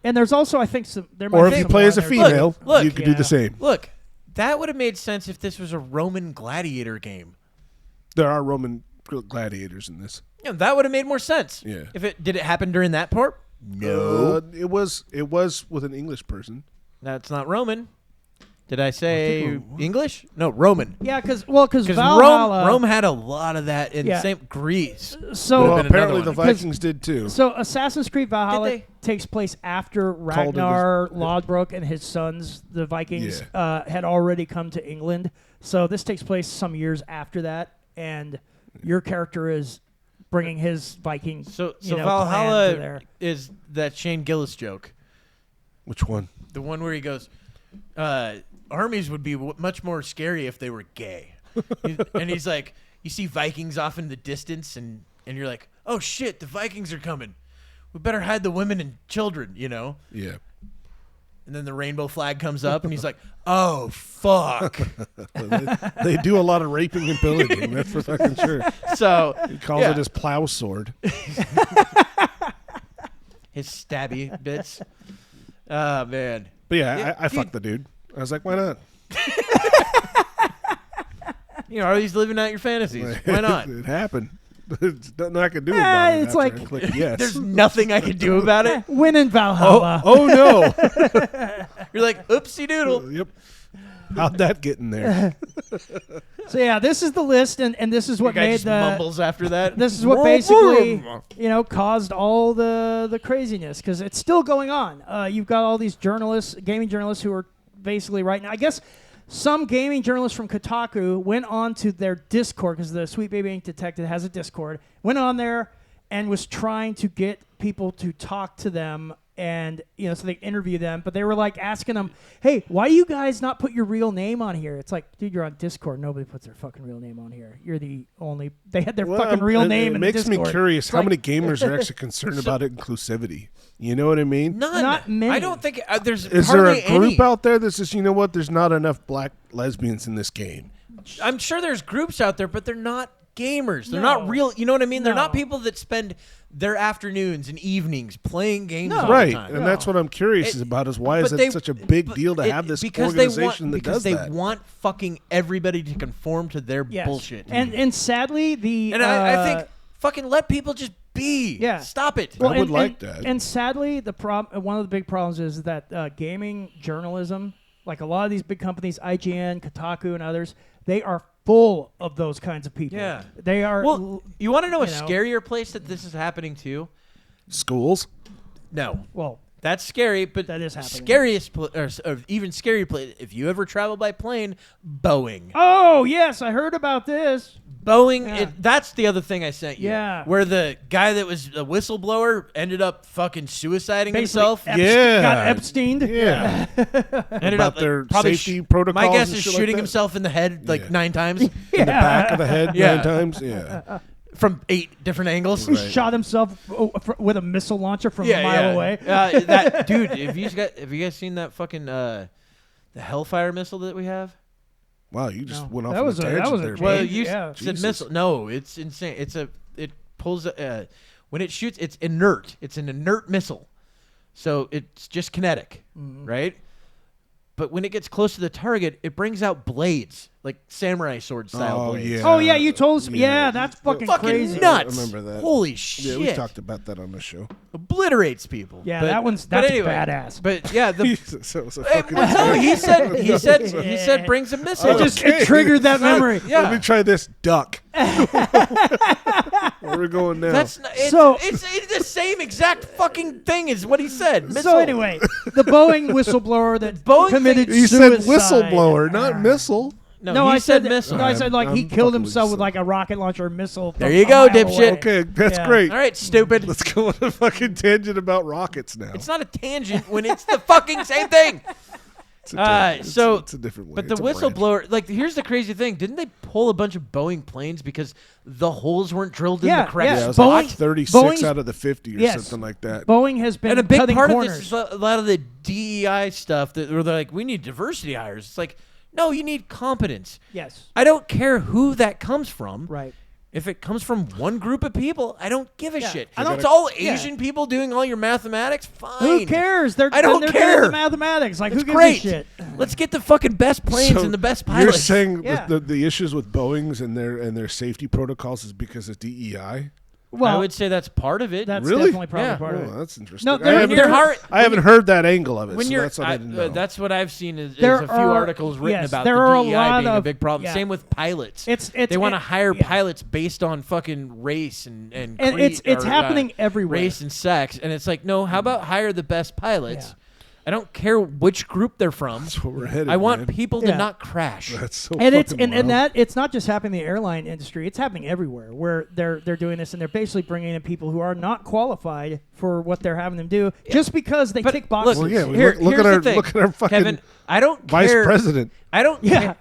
And there's also, I think, some. There might Or be if you some play law as a in there, too. female, Look, you could do yeah. the same. Look, that would have made sense if this was a Roman gladiator game. There are Roman gladiators in this. Yeah, that would have made more sense. Yeah. If it did it happen during that part? It was with an English person. That's not Roman. Did I say English? No, Roman. Yeah, because Because Valhalla. Rome had a lot of that in Yeah. same Greece. So Well, been another apparently one. the Because- Vikings did too. So Assassin's Creed Valhalla Did they? takes place after Called it Ragnar Lodbrok and his sons, the Vikings, had already come to England. So this takes place some years after that, and your character is bringing his Viking. So clan Valhalla to there. is that Shane Gillis joke. Which one? The one where he goes, armies would be much more scary if they were gay. And he's like, you see Vikings off in the distance, and you're like, oh shit, the Vikings are coming. We better hide the women and children, you know? Yeah. And then the rainbow flag comes up, and he's like, oh, fuck. They do a lot of raping and pillaging. That's for fucking sure. So He calls it his plow sword. His stabby bits. Oh, man. But yeah, I fucked the dude. I was like, why not? You know, are these living out your fantasies? Why not? It happened. There's nothing I can do about it. It's like I click yes. There's nothing I can do about it. Win in Valhalla. Oh no! You're like, oopsie doodle. Yep. How'd that get in there? So yeah, this is the list, and this is what The guy made just mumbles after that. This is what basically caused all the craziness, because it's still going on. You've got all these journalists, gaming journalists, who are basically right now. I guess some gaming journalists from Kotaku went on to their Discord, because the Sweet Baby Ink Detective has a Discord. Went on there and was trying to get people to talk to them, and so they interview them. But they were like asking them, "Hey, why do you guys not put your real name on here?" It's like, dude, you're on Discord. Nobody puts their fucking real name on here. You're the only. They had their fucking real name in the Discord. It makes me curious how many gamers are actually concerned about inclusivity. You know what I mean? Not many. I don't think there's. Is there a hardly group out there that says, you know what? There's not enough black lesbians in this game. I'm sure there's groups out there, but they're not gamers. They're No. not real. You know what I mean? They're No. not people that spend their afternoons and evenings playing games all Right, the time. and that's what I'm curious about is why is But it such a big deal to have this organization that does that? Because they want fucking everybody to conform to their Yes. bullshit. And sadly, I think fucking let people just be. Yeah. Stop it. Well, I would like that. And sadly, one of the big problems is that gaming journalism, like a lot of these big companies, IGN, Kotaku, and others, they are full of those kinds of people. Yeah. They are. Well, you want to know a you know. scarier place that this is happening to? Schools? No. Well, That's scary, but That is happening. Scariest, or even scarier place. If you ever travel by plane, Boeing. oh yes, I heard about this. Boeing. Yeah. That's the other thing I sent you. Yeah. Where the guy that was a whistleblower ended up fucking suiciding Basically, himself. Yeah. got Epsteined. Yeah. Ended About up their probably safety protocols My guess and is shit like shooting that? himself in the head like Yeah. 9 times In the back of the head Yeah. 9 times? Yeah. from 8 different angles. He shot himself with a missile launcher from Yeah, a mile yeah. away. That dude. Have you guys seen that fucking the Hellfire missile that we have? Wow, you just No. went off That on was a a- tangent that was a there. joke. Well, buddy. you Yeah. said Jesus. missile. No, it's insane. It pulls when it shoots. It's inert. It's an inert missile, so it's just kinetic, right? But when it gets close to the target, it brings out blades, like samurai sword style Oh, blades. yeah. Oh yeah, you told us. Yeah. Yeah, that's fucking Fucking crazy. nuts! I remember that. Holy shit! Yeah, we talked about that on the show. Obliterates people. Yeah, But that's anyway, badass. But yeah, So it was a Hey, fucking no, he said brings a missile. It just Okay. it triggered that memory. Yeah. Let me try this duck. Where we going now? That's not, So- it's the same exact fucking thing as what he said. Missile. So anyway, the Boeing whistleblower that Boeing committed you said suicide. whistleblower, not missile. no, I he said that- missile. No, I said like he I'm killed fucking himself with with like a rocket launcher or missile. There from you a go, mile dipshit. away. Okay, that's Yeah. great. All right, stupid. Let's go on a fucking tangent about rockets now. It's not a tangent when it's the fucking same thing. It's a tangent. so- it's a different way. But the It's a branch. whistleblower, like, here's the crazy thing. Didn't they pull a bunch of Boeing planes because the holes weren't drilled in Yeah, the correct yeah. Yeah, it was spot? like 36 Boeing's- out of the 50 or Yes. something like that. Boeing has been And a big cutting part corners. of this is a lot of the DEI stuff that where they're like, we need diversity hires. It's like, no, you need competence. Yes. I don't care who that comes from. Right. If it comes from one group of people, I don't give a Yeah. shit. I If don't- it's all yeah. Asian people doing all your mathematics, fine. Who cares? They're I don't they're care. doing the mathematics. Like It's who gives great. a shit? Let's get the fucking best planes So and the best You're pilots. saying Yeah. the issues with Boeing's and their safety protocols is because of DEI? Well, I would say that's part of it. that's Really? definitely probably Yeah. part of Oh, it. that's interesting. No, I they're- haven't, they're heard, I haven't heard that angle of it, when so you're, that's what I didn't know. that's what I've seen is There a few are- articles written yes, about there the are a DEI lot being a of- big problem. yeah. Same with pilots. It's they want to hire yeah. pilots based on fucking race and And it's happening everywhere. race and sex, and it's like, no, how about hire the best pilots? Yeah. I don't care which group they're from. That's where we're headed. I want man. people to not crash. That's so. And it's fucking and wild. that it's not just happening in the airline industry. It's happening everywhere where they're doing this, and they're basically bringing in people who are not qualified for what they're having them do just because they tick boxes. Well, yeah, Look look at our fucking Kevin, I don't vice care. president. I don't. Yeah,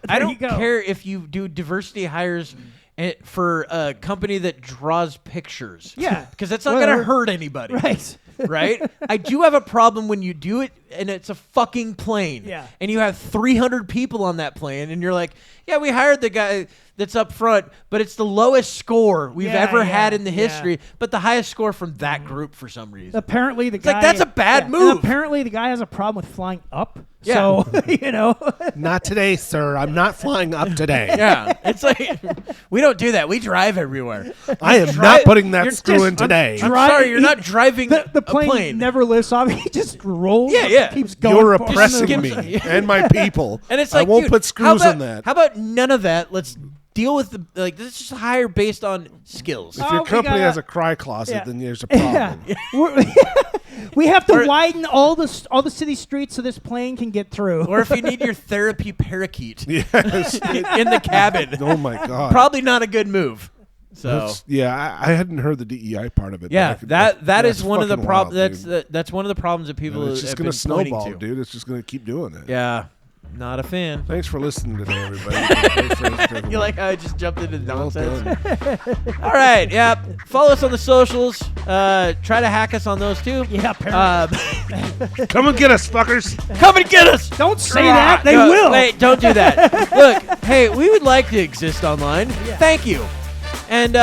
I don't there you go. care if you do diversity hires for a company that draws pictures. Yeah, because that's not going Whatever. to hurt anybody. Right. Right? I do have a problem when you do it and it's a fucking plane. Yeah. And you have 300 people on that plane and you're like, yeah, we hired the guy that's up front, but it's the lowest score we've ever had in the history, but the highest score from that group for some reason. Apparently the guy... like, that's a bad and move. apparently the guy has a problem with flying up. Yeah. So, you know. Not today, sir. I'm not flying up today. Yeah. It's like, we don't do that. We drive everywhere. I am not putting that screw in today. I'm sorry, you're not driving the plane, a plane. never lifts off. He just rolls. Yeah, yeah. Keeps going. You're forward. oppressing skips- me and my people. And it's like, I won't dude, put screws how about, on that. How about none of that? Let's deal with the let's just hire based on skills. If your we company gotta- has a cry closet, Yeah. then there's a problem. Yeah. We have to widen all the city streets so this plane can get through. Or if you need your therapy parakeet Yes. in the cabin, Oh my God. probably not a good move. So I hadn't heard the DEI part of it. yeah, but that is one of the fucking problems. wild, That's one of the problems that people dude. It's have just been going to snowball, pointing to. dude. It's just going to keep doing that. Yeah, not a fan. Thanks for listening today, everybody. You like how I just jumped into Well nonsense? done. All right, yeah. Follow us on the socials. Try to hack us on those too. Yeah, apparently. Come and get us, fuckers. Come and get us. Don't say that. They No, will. Wait, don't do that. Look, hey, we would like to exist online. Thank you. And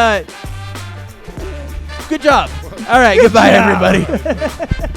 good job. All right, goodbye, job. everybody.